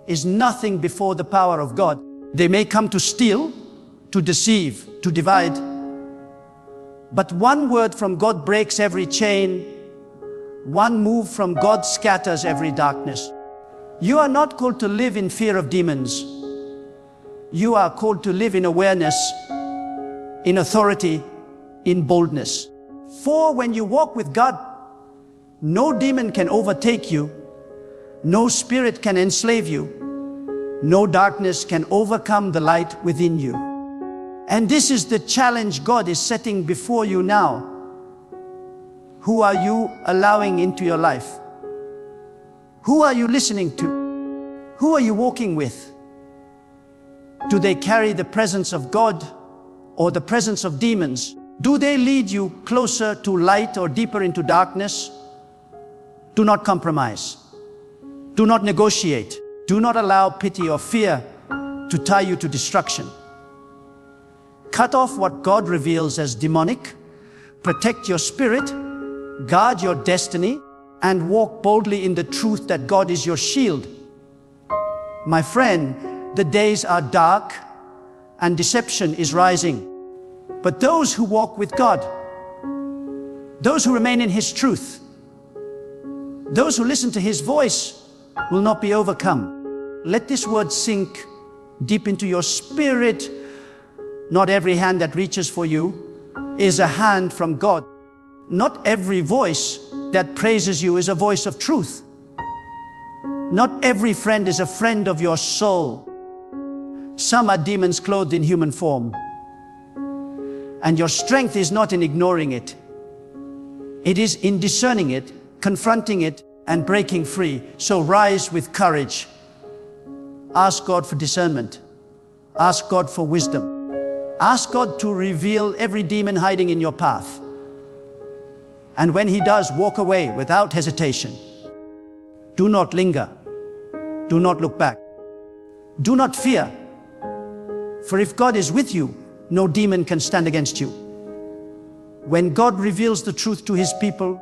is nothing before the power of God. They may come to steal, to deceive, to divide. But one word from God breaks every chain. One move from God scatters every darkness. You are not called to live in fear of demons. You are called to live in awareness, in authority, in boldness. For when you walk with God, no demon can overtake you. No spirit can enslave you. No darkness can overcome the light within you. And this is the challenge God is setting before you now. Who are you allowing into your life? Who are you listening to? Who are you walking with? Do they carry the presence of God or the presence of demons? Do they lead you closer to light or deeper into darkness? Do not compromise. Do not negotiate. Do not allow pity or fear to tie you to destruction. Cut off what God reveals as demonic. Protect your spirit. Guard your destiny. And walk boldly in the truth that God is your shield. My friend, the days are dark and deception is rising. But those who walk with God, those who remain in His truth, those who listen to His voice will not be overcome. Let this word sink deep into your spirit. Not every hand that reaches for you is a hand from God. Not every voice that praises you is a voice of truth. Not every friend is a friend of your soul. Some are demons clothed in human form. And your strength is not in ignoring it. It is in discerning it, confronting it, and breaking free. So rise with courage. Ask God for discernment. Ask God for wisdom. Ask God to reveal every demon hiding in your path. And when He does, walk away without hesitation. Do not linger. Do not look back. Do not fear. For if God is with you, no demon can stand against you. When God reveals the truth to His people,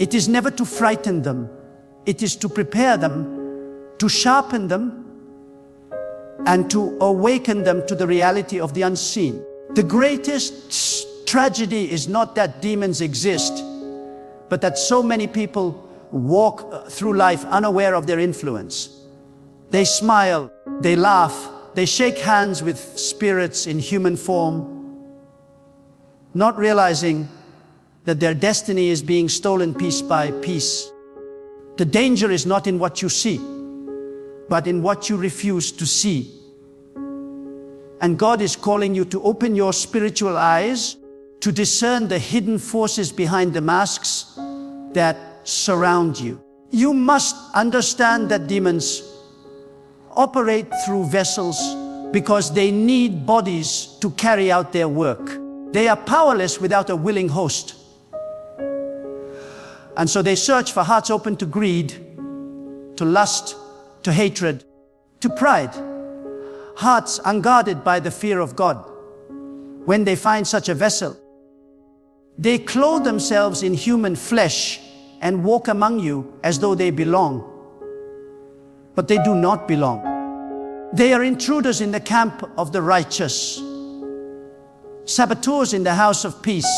it is never to frighten them. It is to prepare them, to sharpen them, and to awaken them to the reality of the unseen. The greatest tragedy is not that demons exist, but that so many people walk through life unaware of their influence. They smile, they laugh, they shake hands with spirits in human form, not realizing that their destiny is being stolen piece by piece. The danger is not in what you see, but in what you refuse to see. And God is calling you to open your spiritual eyes to discern the hidden forces behind the masks that surround you. You must understand that demons operate through vessels because they need bodies to carry out their work. They are powerless without a willing host. And so they search for hearts open to greed, to lust, to hatred, to pride. Hearts unguarded by the fear of God. When they find such a vessel, they clothe themselves in human flesh and walk among you as though they belong. But they do not belong. They are intruders in the camp of the righteous, saboteurs in the house of peace,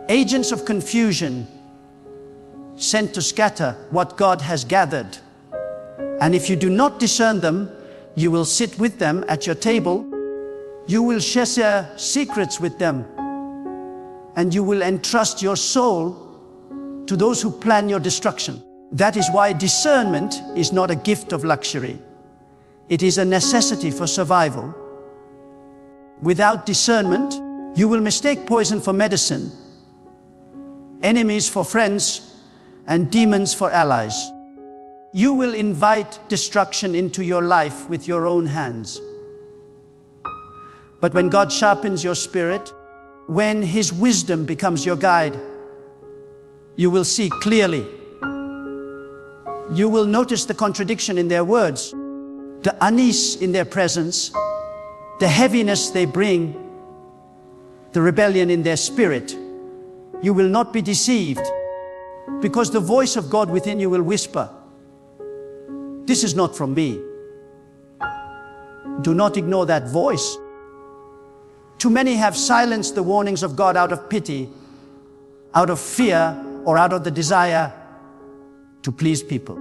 agents of confusion, sent to scatter what God has gathered. And if you do not discern them, You will sit with them at your table. You will share secrets with them. And you will entrust your soul to those who plan your destruction. That is why discernment is not a gift of luxury. It is a necessity for survival. Without discernment, you will mistake poison for medicine, enemies for friends, and demons for allies. You will invite destruction into your life with your own hands. But when God sharpens your spirit, when His wisdom becomes your guide, you will see clearly. You will notice the contradiction in their words, the unease in their presence, the heaviness they bring, the rebellion in their spirit. You will not be deceived, because the voice of God within you will whisper, "This is not from me." Do not ignore that voice. Too many have silenced the warnings of God out of pity, out of fear, or out of the desire to please people.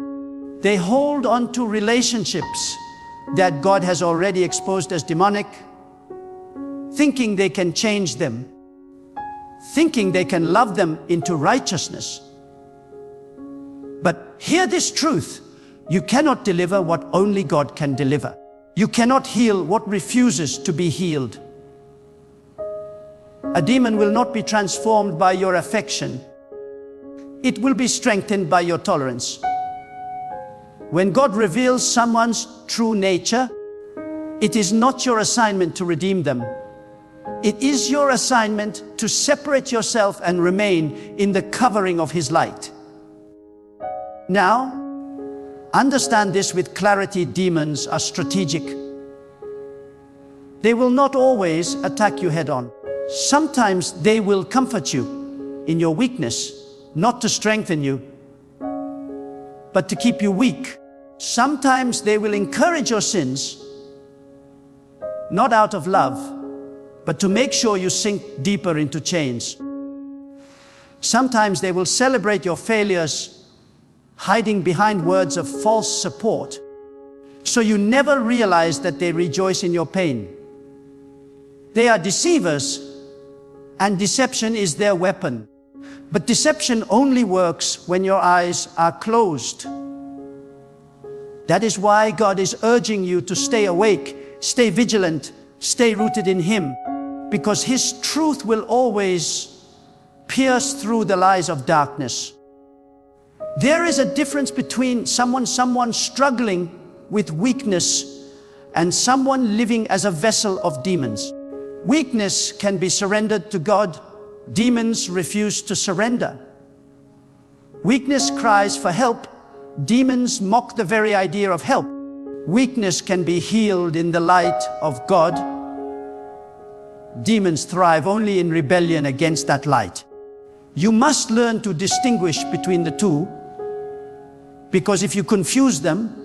They hold on to relationships that God has already exposed as demonic, thinking they can change them, thinking they can love them into righteousness. But hear this truth: you cannot deliver what only God can deliver. You cannot heal what refuses to be healed. A demon will not be transformed by your affection. It will be strengthened by your tolerance. When God reveals someone's true nature, it is not your assignment to redeem them. It is your assignment to separate yourself and remain in the covering of His light. Now, understand this with clarity: demons are strategic. They will not always attack you head-on. Sometimes they will comfort you in your weakness, not to strengthen you, but to keep you weak. Sometimes they will encourage your sins, not out of love, but to make sure you sink deeper into chains. Sometimes they will celebrate your failures, hiding behind words of false support, so you never realize that they rejoice in your pain. They are deceivers, and deception is their weapon. But deception only works when your eyes are closed. That is why God is urging you to stay awake, stay vigilant, stay rooted in Him, because His truth will always pierce through the lies of darkness. There is a difference between someone struggling with weakness and someone living as a vessel of demons. Weakness can be surrendered to God. Demons refuse to surrender. Weakness cries for help. Demons mock the very idea of help. Weakness can be healed in the light of God. Demons thrive only in rebellion against that light. You must learn to distinguish between the two, because if you confuse them,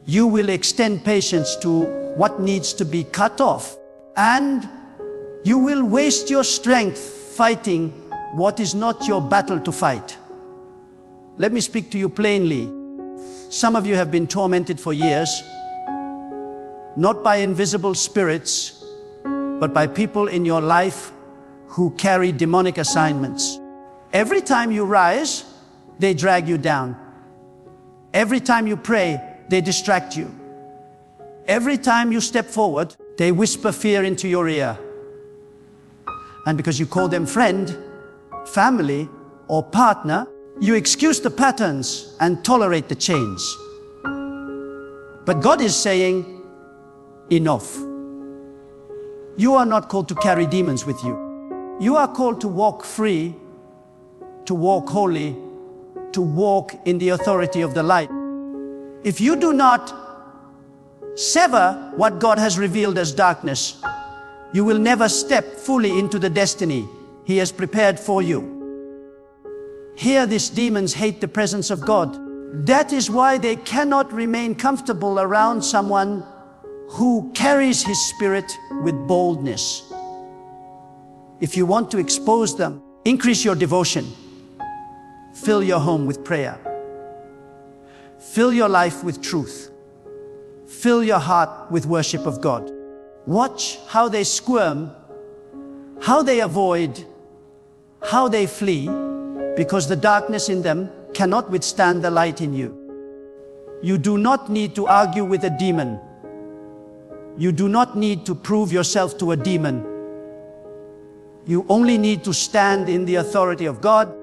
you will extend patience to what needs to be cut off, and you will waste your strength fighting what is not your battle to fight. Let me speak to you plainly. Some of you have been tormented for years, not by invisible spirits, but by people in your life who carry demonic assignments. Every time you rise, they drag you down. Every time you pray, they distract you. Every time you step forward, they whisper fear into your ear. And because you call them friend, family, or partner, you excuse the patterns and tolerate the change. But God is saying, enough. You are not called to carry demons with you. You are called to walk free, to walk holy, to walk in the authority of the light. If you do not sever what God has revealed as darkness, you will never step fully into the destiny He has prepared for you. Here, these demons hate the presence of God. That is why they cannot remain comfortable around someone who carries His Spirit with boldness. If you want to expose them, increase your devotion. Fill your home with prayer. Fill your life with truth. fill your heart with worship of God. Watch how they squirm, how they avoid, how they flee, because the darkness in them cannot withstand the light in you. You do not need to argue with a demon. You do not need to prove yourself to a demon. You only need to stand in the authority of God,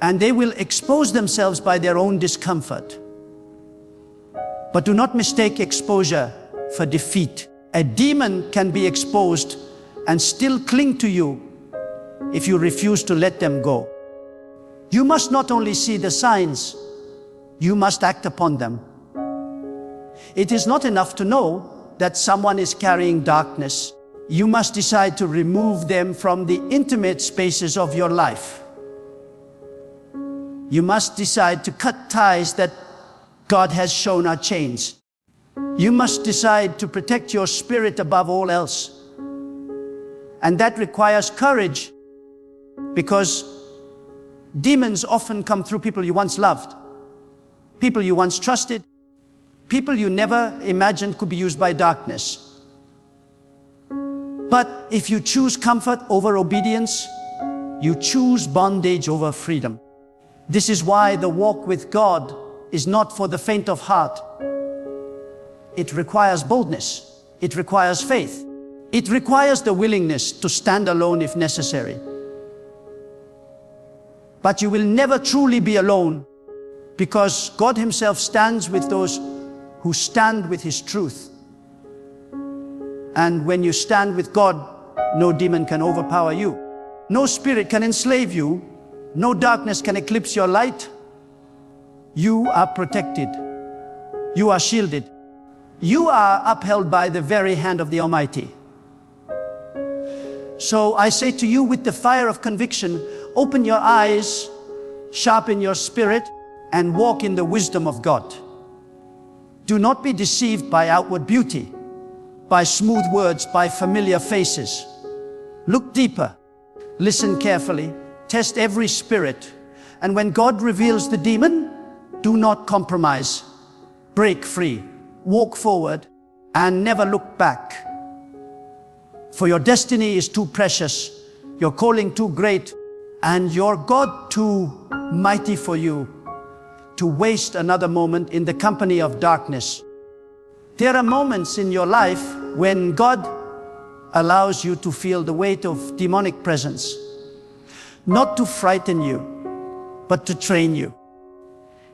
and they will expose themselves by their own discomfort. But do not mistake exposure for defeat. A demon can be exposed and still cling to you if you refuse to let them go. You must not only see the signs, you must act upon them. It is not enough to know that someone is carrying darkness. You must decide to remove them from the intimate spaces of your life. You must decide to cut ties that God has shown are chains. You must decide to protect your spirit above all else. And that requires courage, because demons often come through people you once loved, people you once trusted, people you never imagined could be used by darkness. But if you choose comfort over obedience, you choose bondage over freedom. This is why the walk with God is not for the faint of heart. It requires boldness. It requires faith. It requires the willingness to stand alone if necessary. But you will never truly be alone, because God Himself stands with those who stand with His truth. And when you stand with God, no demon can overpower you. No spirit can enslave you. No darkness can eclipse your light. You are protected. You are shielded. You are upheld by the very hand of the Almighty. So I say to you with the fire of conviction, open your eyes, sharpen your spirit, and walk in the wisdom of God. Do not be deceived by outward beauty, by smooth words, by familiar faces. Look deeper, listen carefully, test every spirit, and when God reveals the demon, do not compromise. Break free, walk forward, and never look back. For your destiny is too precious, your calling too great, and your God too mighty for you to waste another moment in the company of darkness. There are moments in your life when God allows you to feel the weight of demonic presence, not to frighten you, but to train you.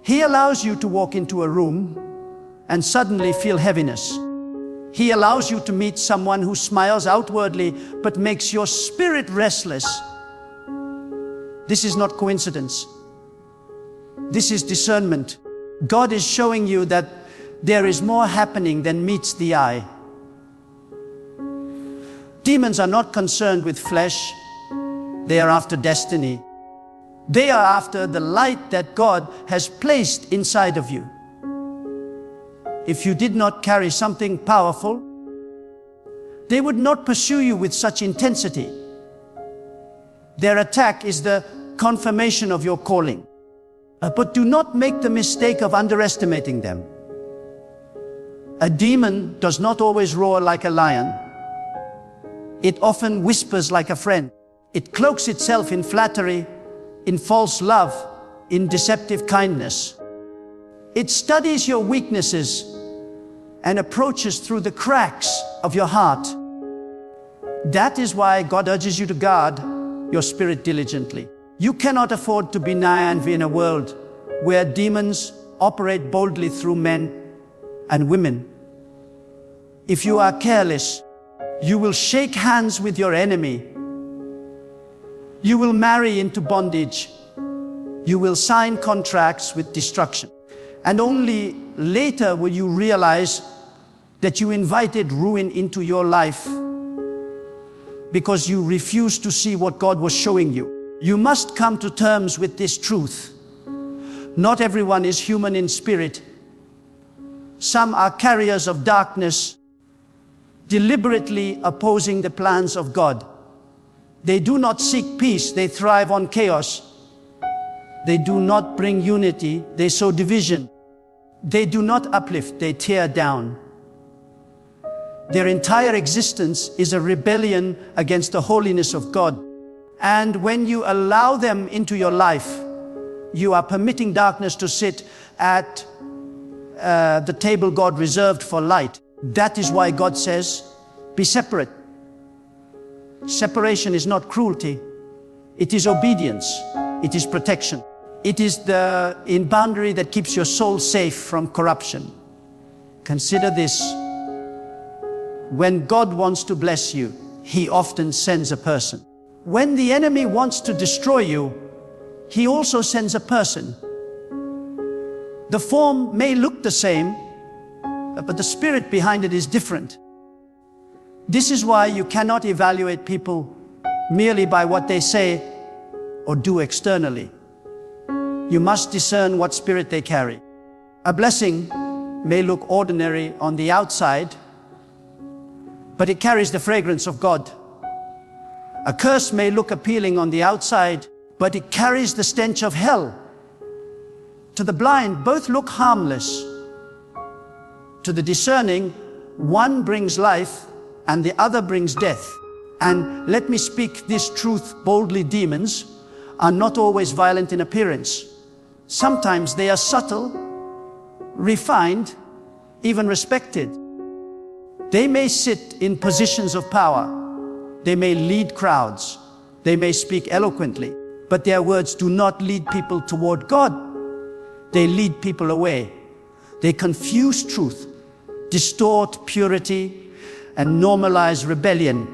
He allows you to walk into a room and suddenly feel heaviness. He allows you to meet someone who smiles outwardly but makes your spirit restless. This is not coincidence. This is discernment. God is showing you that there is more happening than meets the eye. Demons are not concerned with flesh. They are after destiny. They are after the light that God has placed inside of you. If you did not carry something powerful, they would not pursue you with such intensity. Their attack is the confirmation of your calling. But do not make the mistake of underestimating them. A demon does not always roar like a lion. It often whispers like a friend. It cloaks itself in flattery, in false love, in deceptive kindness. It studies your weaknesses and approaches through the cracks of your heart. That is why God urges you to guard your spirit diligently. You cannot afford to be naive in a world where demons operate boldly through men and women. If you are careless, you will shake hands with your enemy. You will marry into bondage. You will sign contracts with destruction. And only later will you realize that you invited ruin into your life because you refused to see what God was showing you. You must come to terms with this truth. Not everyone is human in spirit. Some are carriers of darkness, deliberately opposing the plans of God. They do not seek peace, they thrive on chaos. They do not bring unity, they sow division. They do not uplift, they tear down. Their entire existence is a rebellion against the holiness of God. And when you allow them into your life, you are permitting darkness to sit at the table God reserved for light. That is why God says, be separate. Separation is not cruelty. It is obedience. It is protection. It is the boundary that keeps your soul safe from corruption. Consider this. When God wants to bless you, He often sends a person. When the enemy wants to destroy you, he also sends a person. The form may look the same, but the spirit behind it is different. This is why you cannot evaluate people merely by what they say or do externally. You must discern what spirit they carry. A blessing may look ordinary on the outside, but it carries the fragrance of God. A curse may look appealing on the outside, but it carries the stench of hell. To the blind, both look harmless. To the discerning, one brings life and the other brings death. And let me speak this truth boldly, demons are not always violent in appearance. Sometimes they are subtle, refined, even respected. They may sit in positions of power. They may lead crowds. They may speak eloquently. But their words do not lead people toward God. They lead people away. They confuse truth, distort purity, and normalize rebellion.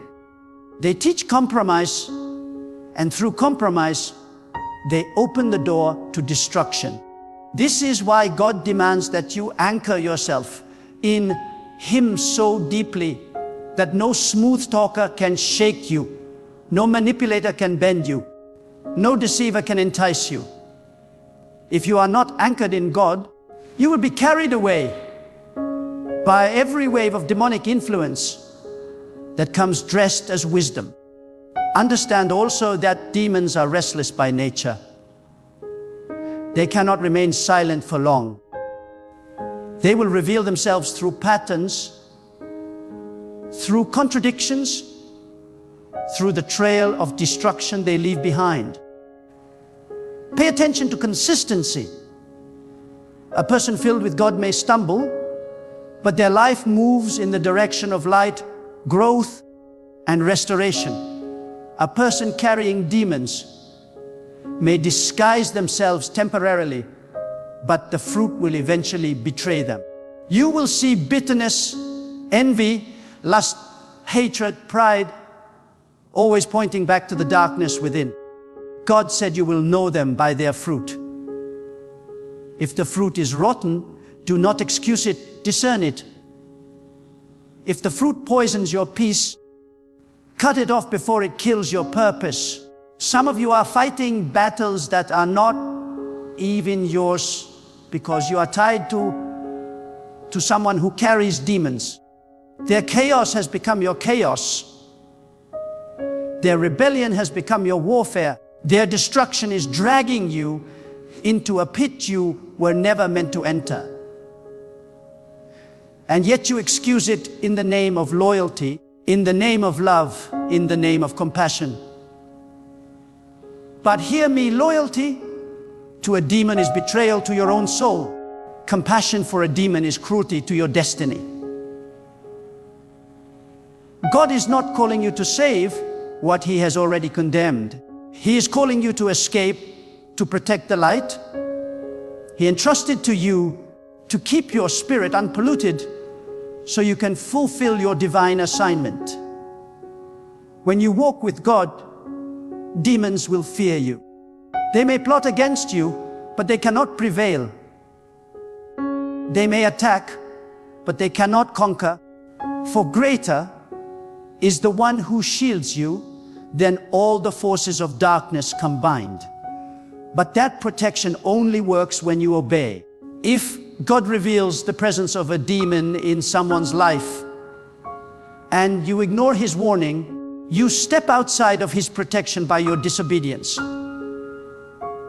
They teach compromise, and through compromise, they open the door to destruction. This is why God demands that you anchor yourself in Him so deeply that no smooth talker can shake you, no manipulator can bend you, no deceiver can entice you. If you are not anchored in God, you will be carried away by every wave of demonic influence that comes dressed as wisdom. Understand also that demons are restless by nature. They cannot remain silent for long. They will reveal themselves through patterns, through contradictions, through the trail of destruction they leave behind. Pay attention to consistency. A person filled with God may stumble, but their life moves in the direction of light, growth, and restoration. A person carrying demons may disguise themselves temporarily, but the fruit will eventually betray them. You will see bitterness, envy, lust, hatred, pride, always pointing back to the darkness within. God said you will know them by their fruit. If the fruit is rotten, do not excuse it, discern it. If the fruit poisons your peace, cut it off before it kills your purpose. Some of you are fighting battles that are not even yours because you are tied to someone who carries demons. Their chaos has become your chaos. Their rebellion has become your warfare. Their destruction is dragging you into a pit you were never meant to enter. And yet you excuse it in the name of loyalty, in the name of love, in the name of compassion. But hear me, loyalty to a demon is betrayal to your own soul. Compassion for a demon is cruelty to your destiny. God is not calling you to save what He has already condemned. He is calling you to escape, to protect the light. He entrusted to you to keep your spirit unpolluted so you can fulfill your divine assignment. When you walk with God, demons will fear you. They may plot against you, but they cannot prevail. They may attack, but they cannot conquer. For greater is the one who shields you than all the forces of darkness combined. But that protection only works when you obey. If God reveals the presence of a demon in someone's life and you ignore His warning, you step outside of His protection by your disobedience.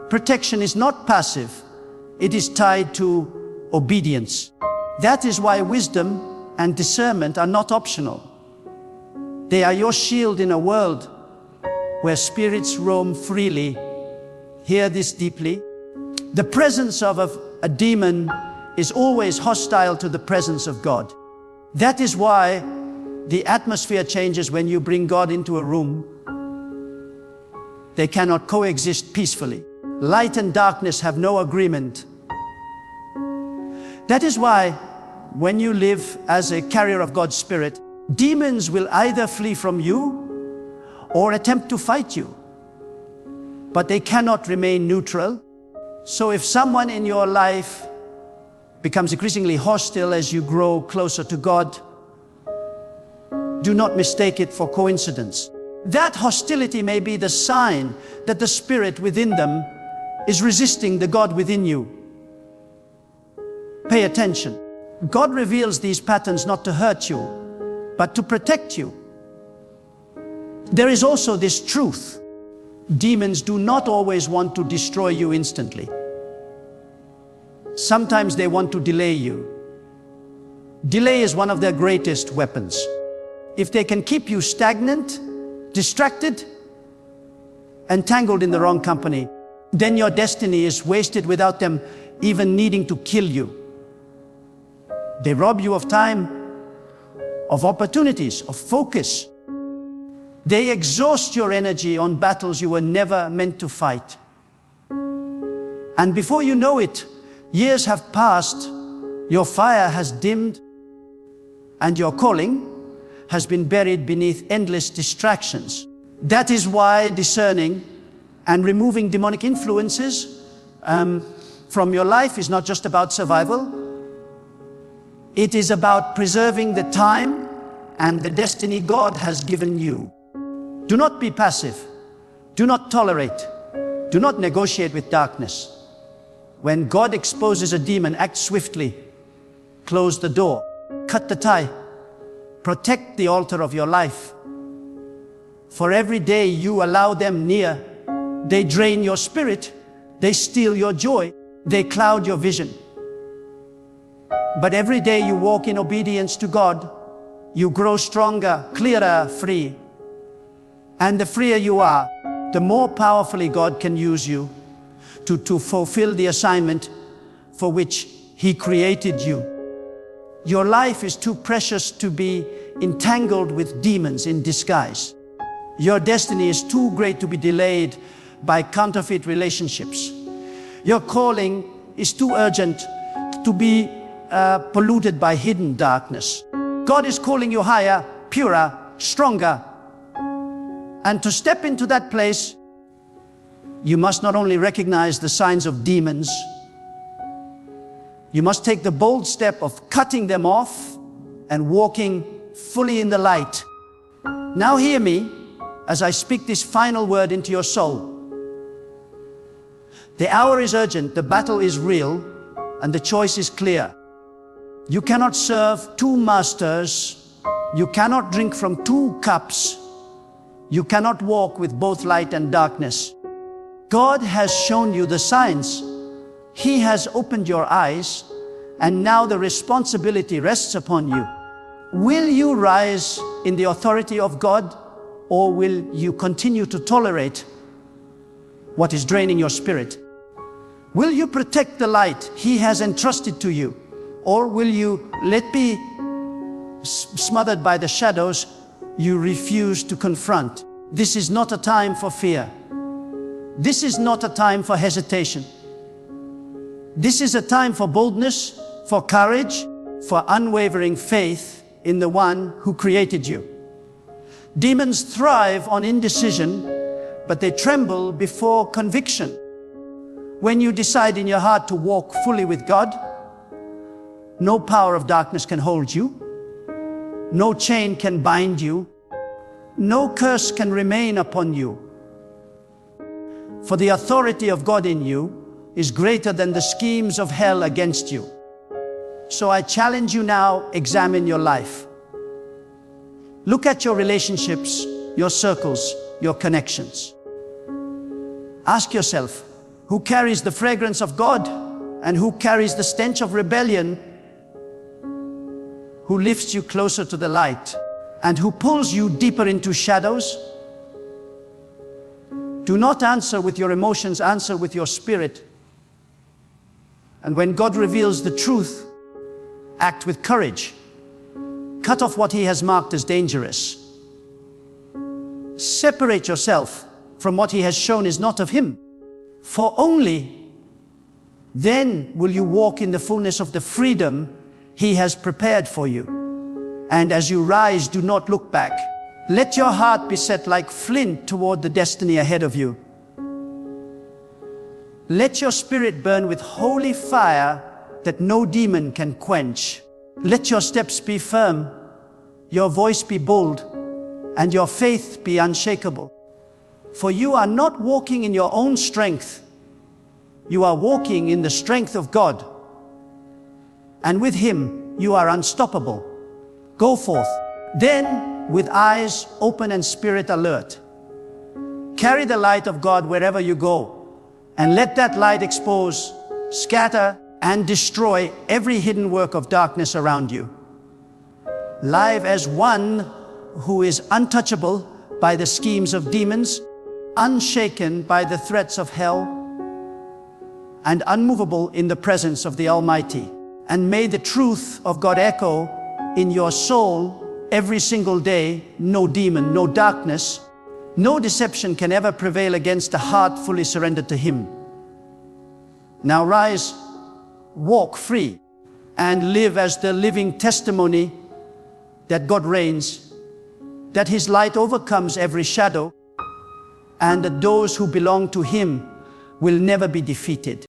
Protection is not passive. It is tied to obedience. That is why wisdom and discernment are not optional. They are your shield in a world where spirits roam freely. Hear this deeply. The presence of a demon is always hostile to the presence of God. That is why the atmosphere changes when you bring God into a room. They cannot coexist peacefully. Light and darkness have no agreement. That is why when you live as a carrier of God's Spirit, demons will either flee from you or attempt to fight you. But they cannot remain neutral. So if someone in your life becomes increasingly hostile as you grow closer to God, do not mistake it for coincidence. That hostility may be the sign that the spirit within them is resisting the God within you. Pay attention. God reveals these patterns not to hurt you, but to protect you. There is also this truth. Demons do not always want to destroy you instantly. Sometimes they want to delay you. Delay is one of their greatest weapons. If they can keep you stagnant, distracted, entangled in the wrong company, then your destiny is wasted without them even needing to kill you. They rob you of time, of opportunities, of focus. They exhaust your energy on battles you were never meant to fight. And before you know it, years have passed, your fire has dimmed, and your calling has been buried beneath endless distractions. That is why discerning and removing demonic influences from your life is not just about survival. It is about preserving the time and the destiny God has given you. Do not be passive. Do not tolerate. Do not negotiate with darkness. When God exposes a demon, act swiftly. Close the door. Cut the tie. Protect the altar of your life. For every day you allow them near, they drain your spirit, they steal your joy, they cloud your vision. But every day you walk in obedience to God, you grow stronger, clearer, free. And the freer you are, the more powerfully God can use you to fulfill the assignment for which He created you. Your life is too precious to be entangled with demons in disguise. Your destiny is too great to be delayed by counterfeit relationships. Your calling is too urgent to be polluted by hidden darkness. God is calling you higher, purer, stronger. And to step into that place, you must not only recognize the signs of demons, you must take the bold step of cutting them off and walking fully in the light. Now hear me as I speak this final word into your soul. The hour is urgent, the battle is real, and the choice is clear. You cannot serve two masters. You cannot drink from two cups. You cannot walk with both light and darkness. God has shown you the signs. He has opened your eyes, and now the responsibility rests upon you. Will you rise in the authority of God, or will you continue to tolerate what is draining your spirit? Will you protect the light He has entrusted to you, or will you let be smothered by the shadows you refuse to confront? This is not a time for fear. This is not a time for hesitation. This is a time for boldness, for courage, for unwavering faith in the one who created you. Demons thrive on indecision, but they tremble before conviction. When you decide in your heart to walk fully with God, no power of darkness can hold you. No chain can bind you. No curse can remain upon you. For the authority of God in you is greater than the schemes of hell against you. So I challenge you now, examine your life. Look at your relationships, your circles, your connections. Ask yourself, who carries the fragrance of God and who carries the stench of rebellion? who lifts you closer to the light, and who pulls you deeper into shadows? Do not answer with your emotions, answer with your spirit. And when God reveals the truth, act with courage. Cut off what He has marked as dangerous. Separate yourself from what He has shown is not of Him. For only then will you walk in the fullness of the freedom He has prepared for you. And as you rise, do not look back. Let your heart be set like flint toward the destiny ahead of you. Let your spirit burn with holy fire that no demon can quench. Let your steps be firm, your voice be bold, and your faith be unshakable. For you are not walking in your own strength. You are walking in the strength of God. And with Him, you are unstoppable. Go forth. Then, with eyes open and spirit alert, carry the light of God wherever you go, and let that light expose, scatter, and destroy every hidden work of darkness around you. Live as one who is untouchable by the schemes of demons, unshaken by the threats of hell, and unmovable in the presence of the Almighty. And may the truth of God echo in your soul every single day. No demon, no darkness, no deception can ever prevail against a heart fully surrendered to Him. Now rise, walk free, and live as the living testimony that God reigns, that His light overcomes every shadow, and that those who belong to Him will never be defeated.